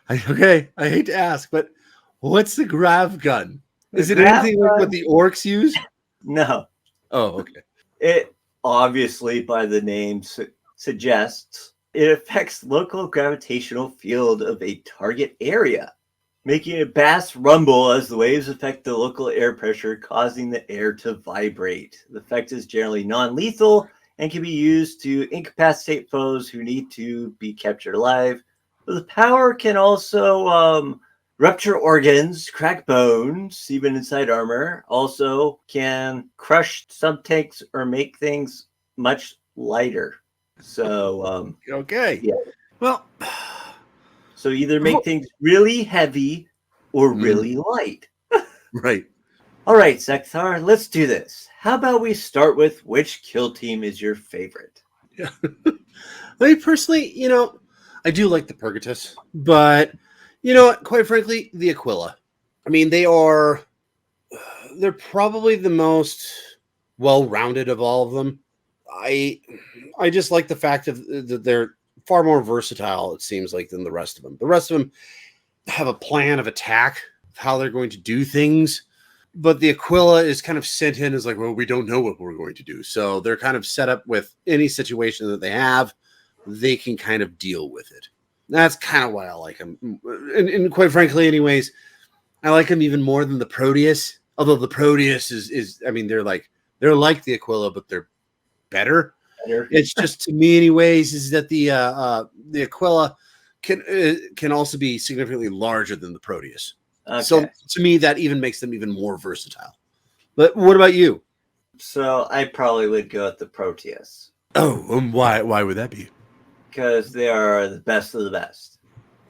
Okay, I hate to ask, but what's the grav gun? Is it anything like what the orcs use? No. Oh, okay. It obviously, by the name suggests, it affects local gravitational field of a target area, making a vast rumble as the waves affect the local air pressure, causing the air to vibrate. The effect is generally non-lethal and can be used to incapacitate foes who need to be captured alive. But the power can also rupture organs, crack bones, even inside armor. Also can crush some tanks or make things much lighter. So, Okay. yeah. Well, So either make things really heavy or really light. right. All right, Zeckthar, let's do this. How about we start with which kill team is your favorite? Yeah. I mean, personally, I do like the Purgatus, but quite frankly, the Aquila. I mean, they're probably the most well-rounded of all of them. I just like the fact that they're far more versatile, it seems like, than the rest of them. The rest of them have a plan of attack, of how they're going to do things. But the Aquila is kind of sent in as like, well, we don't know what we're going to do. So they're kind of set up with any situation that they have, they can kind of deal with it. That's kind of why I like them. And quite frankly, anyways, I like them even more than the Proteus. Although the Proteus is I mean, they're like the Aquila, but they're better. It's just, to me, anyways, is that the Aquila can also be significantly larger than the Proteus. Okay. So to me, that even makes them even more versatile. But what about you? So I probably would go with the Proteus. Oh, why would that be? Because they are the best of the best,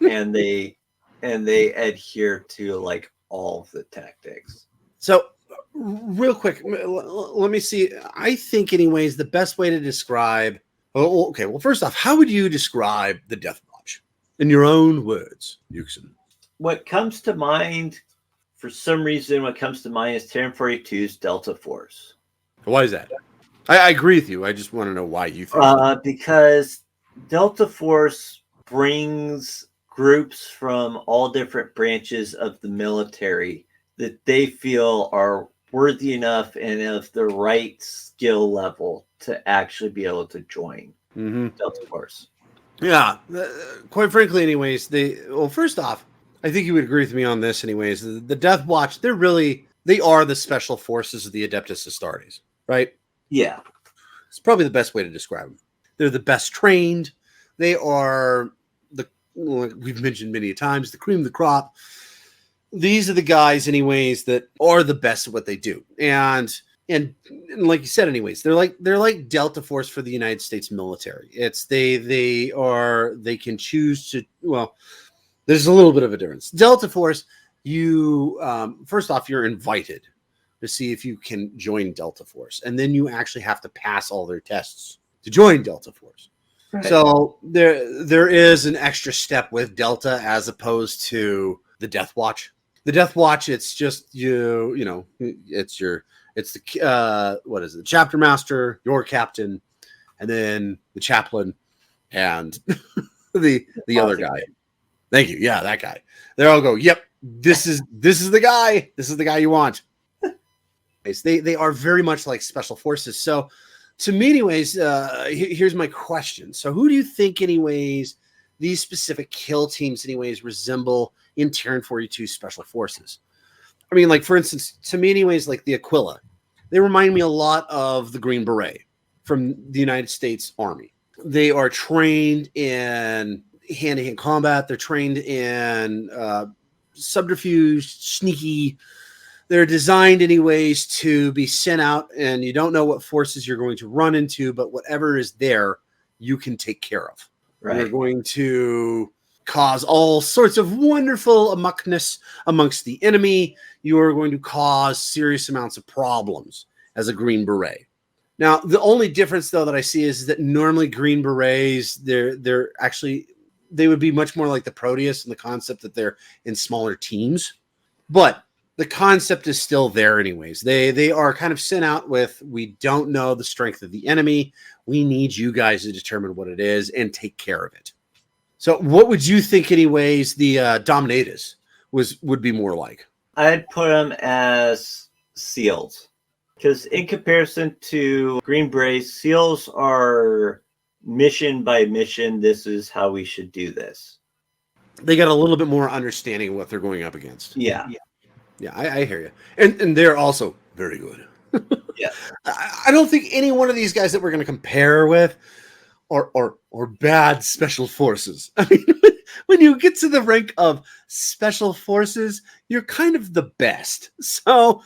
and they adhere to like all of the tactics. So real quick, let me see. I think, anyways, the best way to describe. Oh, okay. Well, first off, how would you describe the Deathwatch in your own words, Yukesen? What comes to mind, for some reason, what comes to mind is Terran 42's Delta Force. Why is that? I agree with you. I just want to know why you think. Because Delta Force brings groups from all different branches of the military that they feel are worthy enough and of the right skill level to actually be able to join Delta Force. Yeah, quite frankly, anyways, first off, I think you would agree with me on this, anyways. The Deathwatch, they are the special forces of the Adeptus Astartes, right? Yeah. It's probably the best way to describe them. They're the best trained. They are like we've mentioned many times, the cream of the crop. These are the guys, anyways, that are the best at what they do. And like you said, anyways, they're like Delta Force for the United States military. It's they can choose to, well, there's a little bit of a difference. Delta Force, you first off, you're invited to see if you can join Delta Force, and then you actually have to pass all their tests to join Delta Force. Right. So there is an extra step with Delta as opposed to the Deathwatch. The Deathwatch, it's just it's the what is it? The chapter master, your captain, and then the chaplain, and the other guy. Thank you. Yeah, that guy. They all go, yep, this is the guy. This is the guy you want. They are very much like special forces. So to me, anyways, here's my question. So who do you think, anyways, these specific kill teams, anyways, resemble in Terran 42 special forces? I mean, like, for instance, to me, anyways, like the Aquila, they remind me a lot of the Green Beret from the United States Army. They are trained in hand-to-hand combat. They're trained in subterfuge, sneaky. They're designed, anyways, to be sent out, and you don't know what forces you're going to run into, but whatever is there, you can take care of. Right. You're going to cause all sorts of wonderful amuckness amongst the enemy. You are going to cause serious amounts of problems as a Green Beret. Now, the only difference, though, that I see is that normally Green Berets, they're actually, they would be much more like the Proteus in the concept that they're in smaller teams. But the concept is still there anyways. They are kind of sent out with, we don't know the strength of the enemy. We need you guys to determine what it is and take care of it. So what would you think, anyways, the Dominatus would be more like? I'd put them as SEALs. Because in comparison to Green Berets, SEALs are mission by mission. This is how we should do this. They got a little bit more understanding of what they're going up against. Yeah. Yeah, I hear you. And they're also very good. Yeah. I don't think any one of these guys that we're going to compare with or bad special forces. I mean, when you get to the rank of special forces, you're kind of the best. So,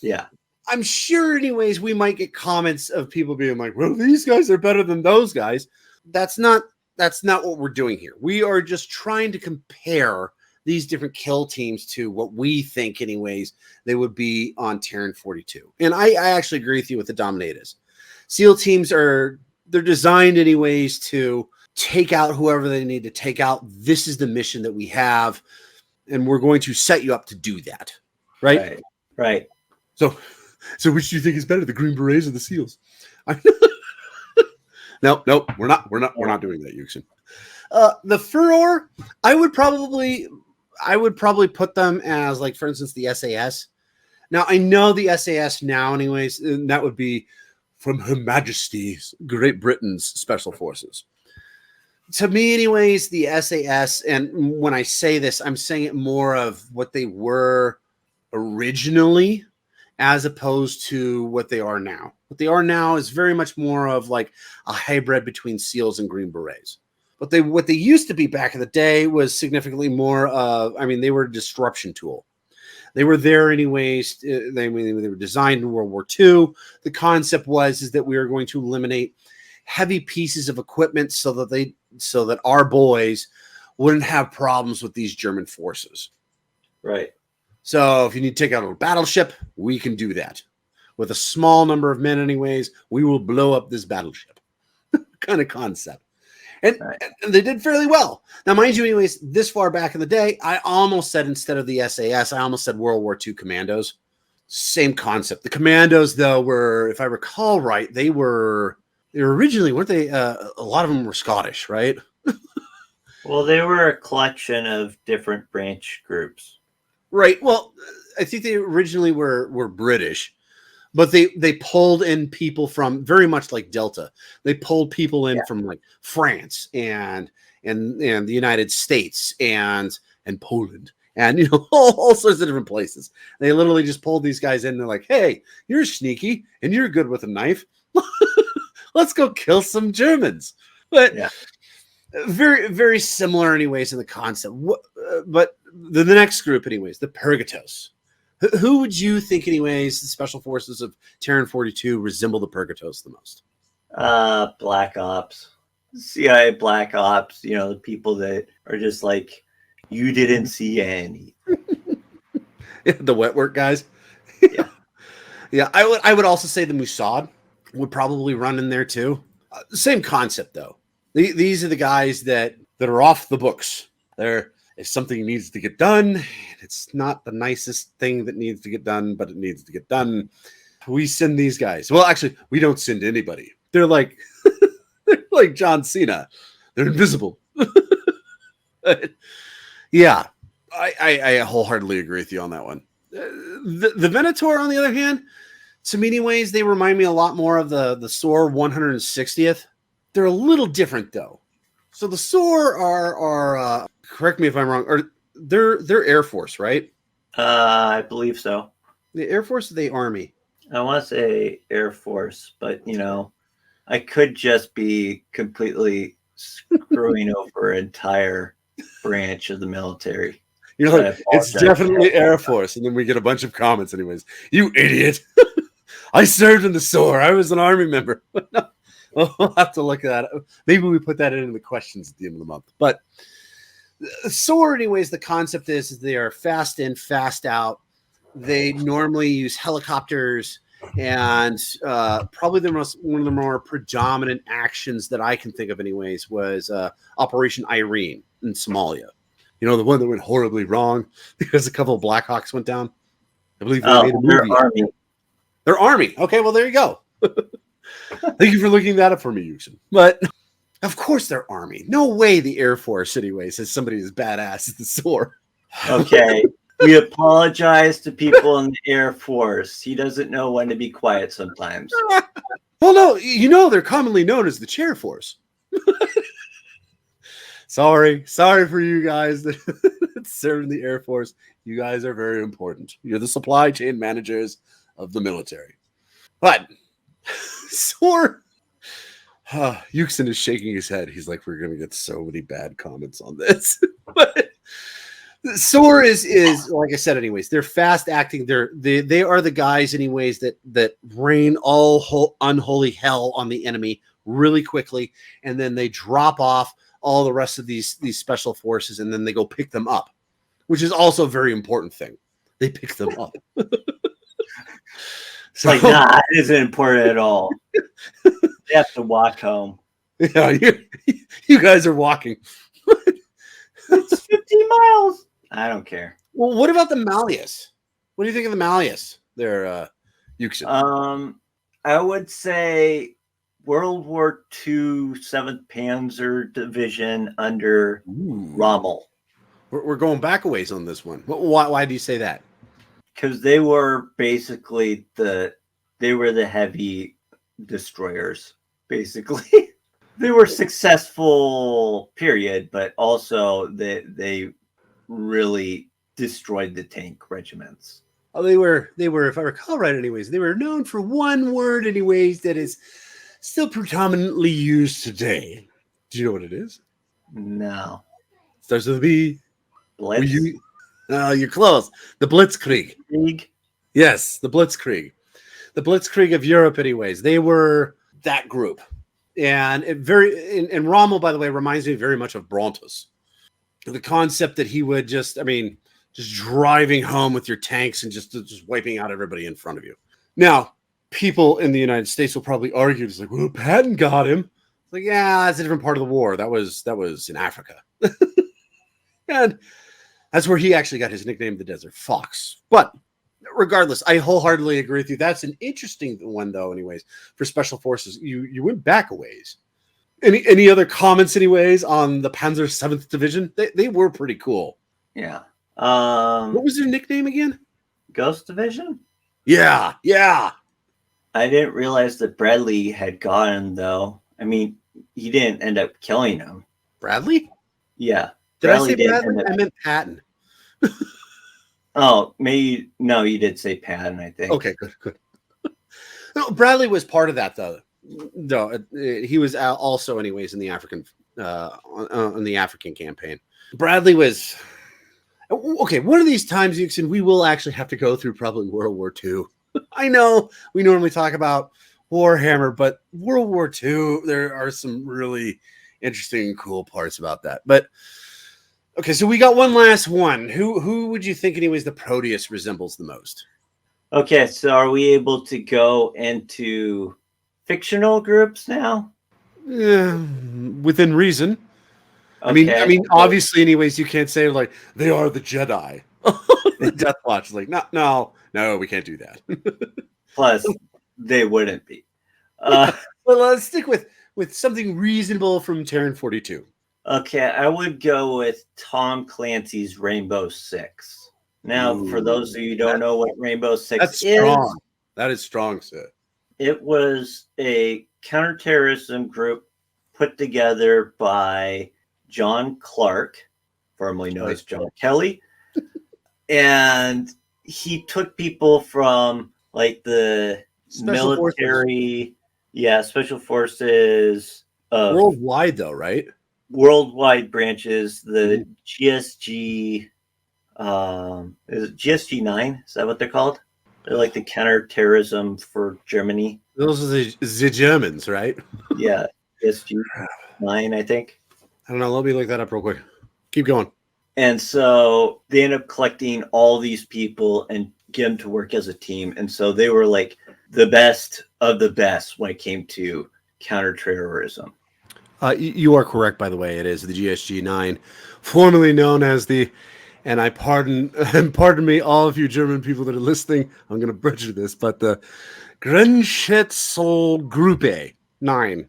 yeah, I'm sure, anyways, we might get comments of people being like, "Well, these guys are better than those guys." That's not what we're doing here. We are just trying to compare these different kill teams to what we think, anyways, they would be on Terran 42. And I actually agree with you with the Dominators. SEAL teams they're designed, anyways, to take out whoever they need to take out. This is the mission that we have, and we're going to set you up to do that. Right. So which do you think is better, the Green Berets or the SEALs? No, we're not doing that, Yukesen. The Furor, I would probably put them as, like, for instance, the SAS. Now, I know the SAS now, anyways, and that would be from Her Majesty's Great Britain's Special Forces. To me, anyways, the SAS, and when I say this, I'm saying it more of what they were originally as opposed to what they are now. What they are now is very much more of like a hybrid between SEALs and Green Berets. But what they used to be back in the day was significantly more of, I mean, they were a disruption tool. They were there anyways. They were designed in World War II. The concept is that we were going to eliminate heavy pieces of equipment so that our boys wouldn't have problems with these German forces. Right. So if you need to take out a battleship, we can do that. With a small number of men, anyways, we will blow up this battleship. Kind of concept. And they did fairly well. Now, mind you, anyways, this far back in the day, I almost said, instead of the SAS, I almost said World War II commandos. Same concept. The commandos, though, were, if I recall right, they were originally, weren't they? A lot of them were Scottish, right? Well, they were a collection of different branch groups. Right. Well, I think they originally were British. But they pulled in people from, very much like Delta. They pulled people in from like France and the United States and Poland and all sorts of different places. They literally just pulled these guys in. And they're like, "Hey, you're sneaky and you're good with a knife. Let's go kill some Germans." But very, very similar, anyways, in the concept. But the next group, anyways, the Purgatos. Who would you think, anyways, the special forces of Terran 42 resemble the Purgatos the most? Black Ops. CIA Black Ops, the people that are just like, you didn't see any. The wet work guys? Yeah. Yeah, I would also say the Mossad would probably run in there too. Same concept, though. These are the guys that are off the books. If something needs to get done, it's not the nicest thing that needs to get done, but it needs to get done. We send these guys. Well, actually, we don't send anybody. They're like John Cena. They're invisible. Yeah, I wholeheartedly agree with you on that one. The Venator, on the other hand, to me, anyways, they remind me a lot more of the SOAR 160th. They're a little different, though. So the SOAR are correct me if I'm wrong, they're Air Force, right? I believe so. The Air Force or the Army? I want to say Air Force, but I could just be completely screwing over an entire branch of the military. You're like, it's definitely Air Force, and then we get a bunch of comments, anyways. You idiot! I served in the SOAR. I was an Army member. We'll have to look at that. Maybe we put that in the questions at the end of the month. But SOAR, anyways, the concept is they are fast in, fast out. They normally use helicopters, and probably one of the more predominant actions that I can think of, anyways, was Operation Irene in Somalia. The one that went horribly wrong because a couple of Blackhawks went down. I believe they made a movie. Army. They're Army. Okay, well, there you go. Thank you for looking that up for me, Yukesen. But of course they're Army. No way the Air Force, anyways, has somebody as badass as the SOAR. Okay. We apologize to people in the Air Force. He doesn't know when to be quiet sometimes. Well, no, you know they're commonly known as the chair force. Sorry for you guys that serve in the Air Force. You guys are very important. You're the supply chain managers of the military. But Sor, Yukesen is shaking his head. He's like, "We're gonna get so many bad comments on this." But Sor is like I said. Anyways, they're fast acting. They are the guys, anyways, that rain all unholy hell on the enemy really quickly, and then they drop off all the rest of these special forces, and then they go pick them up, which is also a very important thing. They pick them up. So, like, nah, it isn't important at all. They have to walk home. Yeah, you guys are walking. It's 50 miles. I don't care. Well, what about the Malleus? What do you think of the Malleus there, Yukesen? I would say World War II 7th Panzer Division under Rommel. We're going back a ways on this one. Why do you say that? Because they were basically the heavy destroyers, basically. They were successful, period, but also they really destroyed the tank regiments. Oh, they were, if I recall right, anyways, they were known for one word, anyways, that is still predominantly used today. Do you know what it is? No. Starts with a B. Blitz? You're close. The Blitzkrieg. Krieg? Yes, the Blitzkrieg. The Blitzkrieg of Europe, anyways. They were that group. And and Rommel, by the way, reminds me very much of Brontus. The concept that he would just driving home with your tanks and just wiping out everybody in front of you. Now, people in the United States will probably argue, it's like, well, Patton got him. It's like, yeah, that's a different part of the war. That was in Africa. And that's where he actually got his nickname, the Desert Fox. But regardless, I wholeheartedly agree with you. That's an interesting one, though, anyways, for special forces. You went back a ways. Any other comments, anyways, on the Panzer 7th Division? They were pretty cool. Yeah. What was their nickname again? Ghost Division? Yeah. I didn't realize that Bradley had gotten, though. I mean, he didn't end up killing him. Bradley? Yeah. Did I say Bradley? I meant Patton. Oh, maybe. No, you did say Patton, I think. Okay, good. No, Bradley was part of that, though. No, he was also, anyways, in the African on the African campaign. Bradley was okay. One of these times, Yukesen, we will actually have to go through probably World War II. I know we normally talk about Warhammer, but World War II, there are some really interesting and cool parts about that. But okay, so we got one last one. Who would you think, anyways, the Proteus resembles the most? Okay, so are we able to go into fictional groups now? Within reason. Okay. I mean, obviously, anyways, you can't say like they are the Jedi. The Deathwatch, like no, we can't do that. Plus, they wouldn't be. Well, let's stick with something reasonable from Terran 42. Okay, I would go with Tom Clancy's Rainbow Six. Now, for those of you who don't know what Rainbow Six is, strong. That is strong, sir. It was a counterterrorism group put together by John Clark, formerly known as John Kelly, and he took people from like the Special military, special forces of worldwide, though, right? Worldwide branches, the GSG. Is it GSG 9? Is that what they're called? They're like the counterterrorism for Germany. Those are the Germans, right? Yeah, GSG 9, I think. I don't know. Let me look that up real quick. Keep going. And so they end up collecting all these people and get them to work as a team. And so they were like the best of the best when it came to counterterrorism. You are correct, by the way. It is the GSG 9, formerly known as the, and pardon me, all of you German people that are listening, I'm going to butcher this, but the Grenzschutzgruppe 9.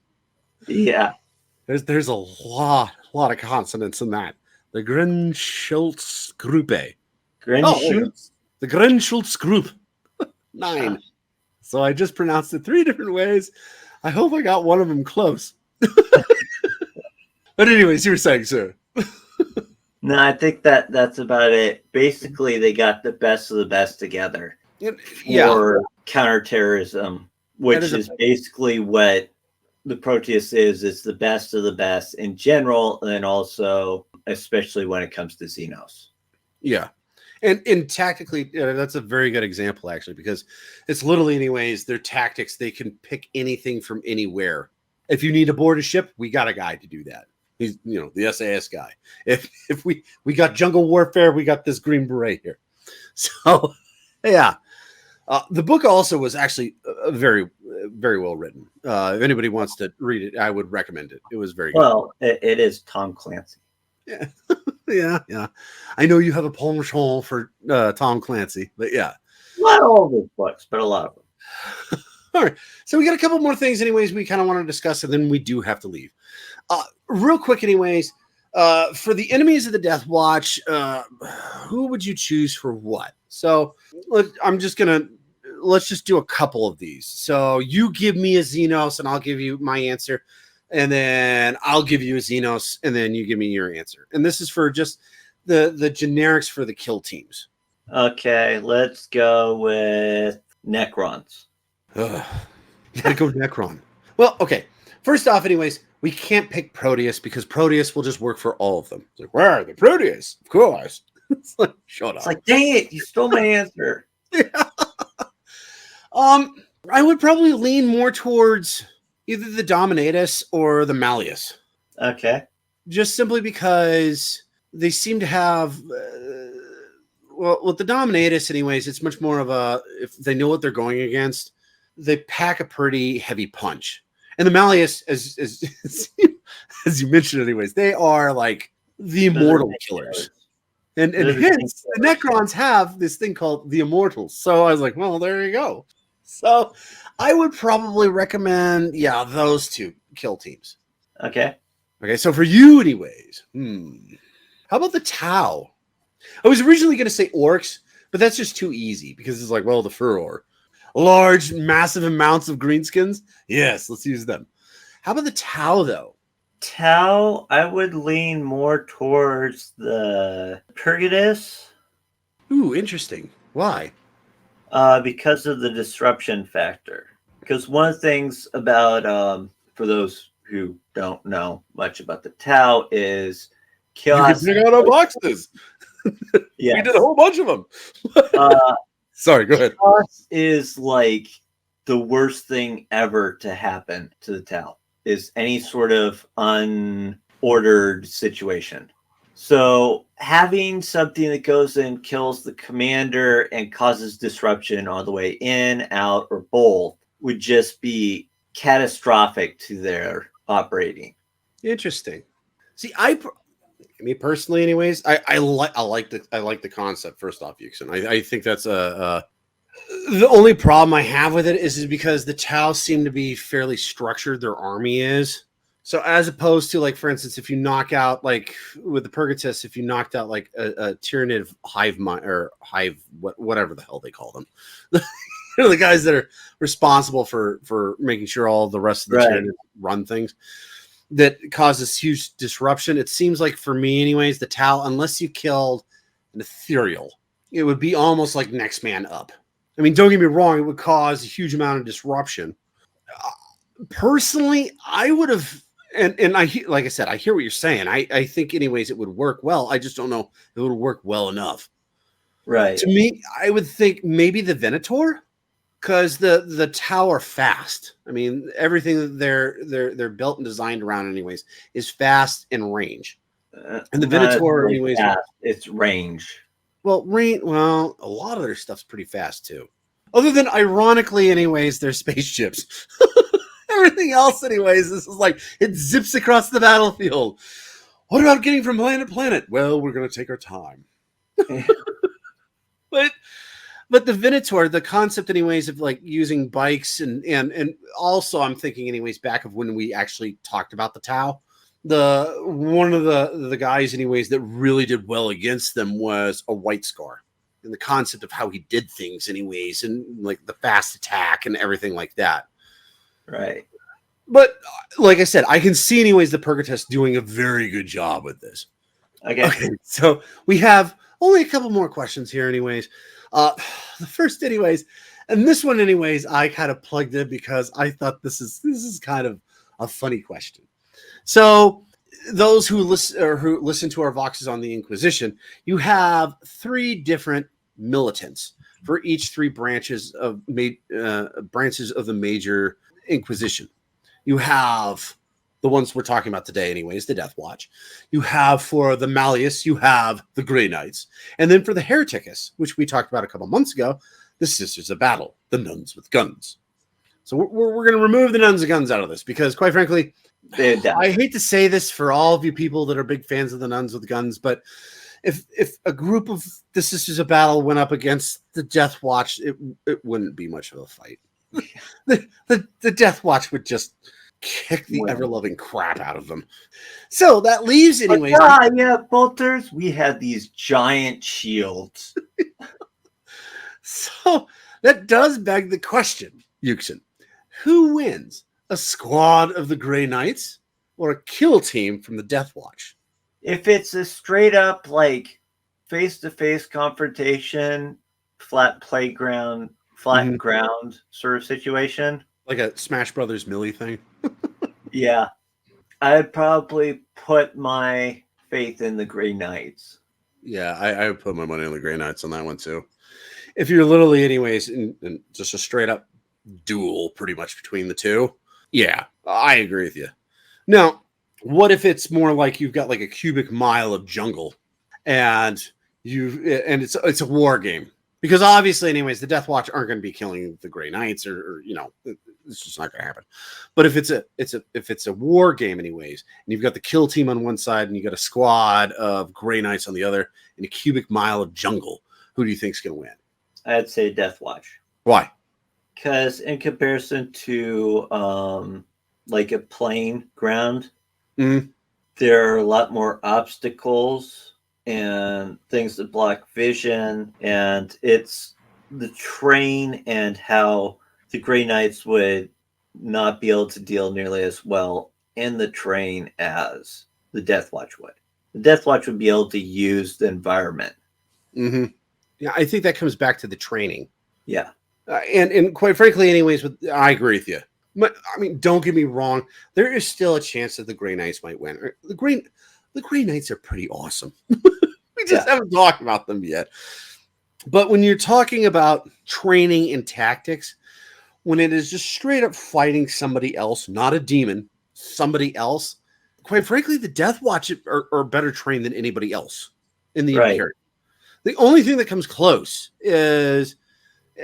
Yeah. There's a lot of consonants in that. The Grenzschutzgruppe. Oh, the Grenschultz group. 9. So I just pronounced it 3 different ways. I hope I got one of them close. But anyways, you were saying, sir. No, I think that's about it. Basically, they got the best of the best together for counterterrorism, which is basically what the Proteus is. It's the best of the best in general, and also especially when it comes to Xenos. Yeah. And tactically, that's a very good example, actually, because it's literally, anyways, their tactics. They can pick anything from anywhere. If you need to board a ship, we got a guy to do that. He's, the SAS guy. If we got jungle warfare, we got this Green Beret here. So, yeah. The book also was actually very, very well written. If anybody wants to read it, I would recommend it. It was very good. Well, it is Tom Clancy. Yeah. Yeah. I know you have a penchant for Tom Clancy, but yeah. Not all of his books, but a lot of them. All right. So we got a couple more things, anyways, we kind of want to discuss, and then we do have to leave. Real quick, anyways, for the enemies of the Deathwatch, who would you choose for what? So let's just do a couple of these. So you give me a Xenos, and I'll give you my answer. And then I'll give you a Xenos, and then you give me your answer. And this is for just the generics for the kill teams. Okay, let's go with Necrons. You gotta go Necron. Well, okay. First off, anyways, we can't pick Proteus because Proteus will just work for all of them. It's like, where are the Proteus? Of course. It's like, shut up. It's like, dang it, you stole my answer. Yeah. I would probably lean more towards either the Dominatus or the Malleus. Okay. Just simply because they seem to have, with the Dominatus, anyways, it's much more of if they know what they're going against, they pack a pretty heavy punch. And the Malleus, as you mentioned, anyways, they are like the immortal killers. And hence, the Necrons have this thing called the Immortals. So I was like, well, there you go. So I would probably recommend, those 2 kill teams. Okay. So for you, anyways, how about the Tau? I was originally going to say orcs, but that's just too easy because it's like, well, the Furor. Large, massive amounts of greenskins. Yes, let's use them. How about the Tau, though? Tau, I would lean more towards the Purgatus. Ooh, interesting. Why? Because of the disruption factor. Because one of the things about, for those who don't know much about the Tau, is chaos. You can dig out our boxes. Yeah, we did a whole bunch of them. Sorry, go ahead. Chaos is like the worst thing ever to happen to the Tau. Is any sort of unordered situation. So having something that goes in, kills the commander, and causes disruption on the way in, out, or both would just be catastrophic to their operating. Interesting. See, me personally, anyways, I like the concept. First off, Yukesen, I think that's the only problem I have with it is because the Tau seem to be fairly structured. Their army is. So as opposed to, like, for instance, if you knock out, like with the Purgatus, if you knocked out like a Tyranid hive whatever the hell they call them, the guys that are responsible for making sure all the rest of the Tyranids run things, that causes huge disruption. It seems like, for me anyways, the Tau, unless you killed an ethereal, it would be almost like next man up. I mean, don't get me wrong, it would cause a huge amount of disruption. Personally, I would have, and I, like I said, I hear what you're saying. I think anyways it would work well. I just don't know if it would work well enough. Right. To me, I would think maybe the Venator, because the Tau are fast. I mean, everything that they're built and designed around, anyways, is fast and range. And the Venator, anyways, fast, it's range. Well, a lot of their stuff's pretty fast too. Other than, ironically, anyways, their spaceships. Everything else, anyways, this is like it zips across the battlefield. What about getting from planet to planet? Well, we're gonna take our time. But the Venator, the concept, anyways, of like using bikes and also I'm thinking, anyways, back of when we actually talked about the Tau. One of the guys, anyways, that really did well against them was a White Scar. the concept of how he did things anyways, and like the fast attack and everything like that. Right. But like I said, I can see anyways the Purgatest doing a very good job with this. Okay, so we have only a couple more questions here anyways. The first anyways, and this one anyways, I kind of plugged in because I thought this is kind of a funny question. So those who listen to our voxes on the Inquisition, you have 3 different militants for each 3 branches of the major Inquisition. You have the ones we're talking about today, anyways, the Deathwatch. You have for the Malleus, you have the Grey Knights, and then for the Hereticus, which we talked about a couple months ago, the Sisters of Battle, the Nuns with Guns. So we're going to remove the Nuns with Guns out of this because, quite frankly, I hate to say this for all of you people that are big fans of the Nuns with Guns, but if a group of the Sisters of Battle went up against the Deathwatch, it wouldn't be much of a fight. the Deathwatch would just kick the ever-loving crap out of them. So that leaves anyways. Yeah, bolters. We had these giant shields. So that does beg the question, Yukesen. Who wins? A squad of the Grey Knights or a kill team from the Deathwatch? If it's a straight up like face-to-face confrontation, flat ground sort of situation. Like a Smash Brothers Melee thing? Yeah. I'd probably put my faith in the Grey Knights. Yeah, I would put my money on the Grey Knights on that one too. If you're literally anyways in just a straight up duel pretty much between the two, yeah, I agree with you. Now, what if it's more like you've got like a cubic mile of jungle and it's a war game? Because obviously, anyways, the Deathwatch aren't going to be killing the Grey Knights, or it's just not going to happen. But if it's a war game, anyways, and you've got the kill team on one side and you got a squad of Grey Knights on the other, and a cubic mile of jungle, who do you think's going to win? I'd say Deathwatch. Why? Because in comparison to like a plain ground, there are a lot more obstacles and things that block vision, and it's the terrain and how the Grey Knights would not be able to deal nearly as well in the terrain as the Deathwatch would. The Deathwatch would be able to use the environment. Mm-hmm. Yeah, I think that comes back to the training. Yeah. And quite frankly, anyways, I agree with you. But, I mean, don't get me wrong. There is still a chance that the Grey Knights might win. The Grey Knights are pretty awesome. We just haven't talked about them yet. But when you're talking about training and tactics, when it is just straight up fighting somebody else, not a demon, somebody else, quite frankly, the Deathwatch are better trained than anybody else in the Imperium. The only thing that comes close is,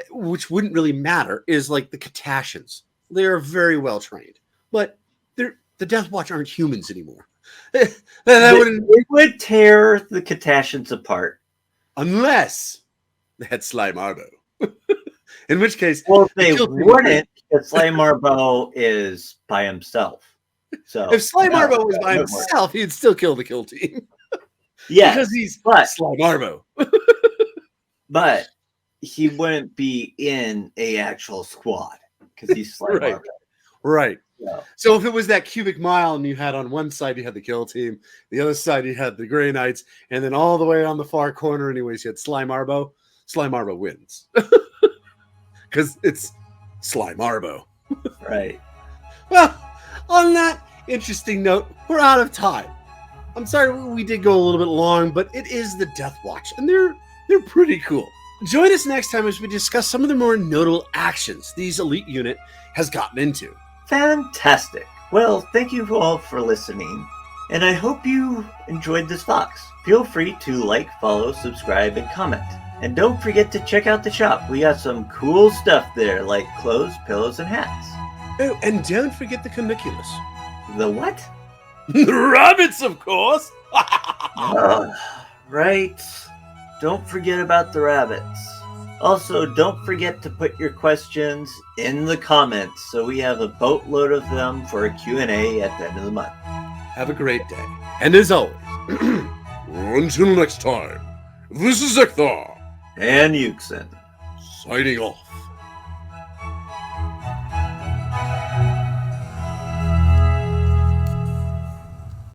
which wouldn't really matter, is like the Catashans. They are very well trained, but the Deathwatch aren't humans anymore. They would tear the Catashans apart unless they had Sly Marbo. In which case, well, they wouldn't, because Sly Marbo is by himself. So if Sly Marbo was by himself, he'd still kill the kill team. Yeah, because he's Sly Marbo. But he wouldn't be in a actual squad because he's Sly Marbo. Right. Yeah. So if it was that cubic mile and you had on one side you had the kill team, the other side you had the Grey Knights, and then all the way on the far corner anyways you had Sly Marbo wins. Because it's Sly Marbo. Right. Well, on that interesting note, we're out of time. I'm sorry we did go a little bit long, but it is the Deathwatch, and they're pretty cool. Join us next time as we discuss some of the more notable actions these elite unit has gotten into. Fantastic. Well, thank you all for listening, and I hope you enjoyed this Vox. Feel free to like, follow, subscribe, and comment. And don't forget to check out the shop. We got some cool stuff there, like clothes, pillows, and hats. Oh, and don't forget the Canuculus. The what? The rabbits, of course. Right. Don't forget about the rabbits. Also, don't forget to put your questions in the comments so we have a boatload of them for a Q&A at the end of the month. Have a great day. And as always, until next time, this is Zeckthar. and Yukesen. Signing off.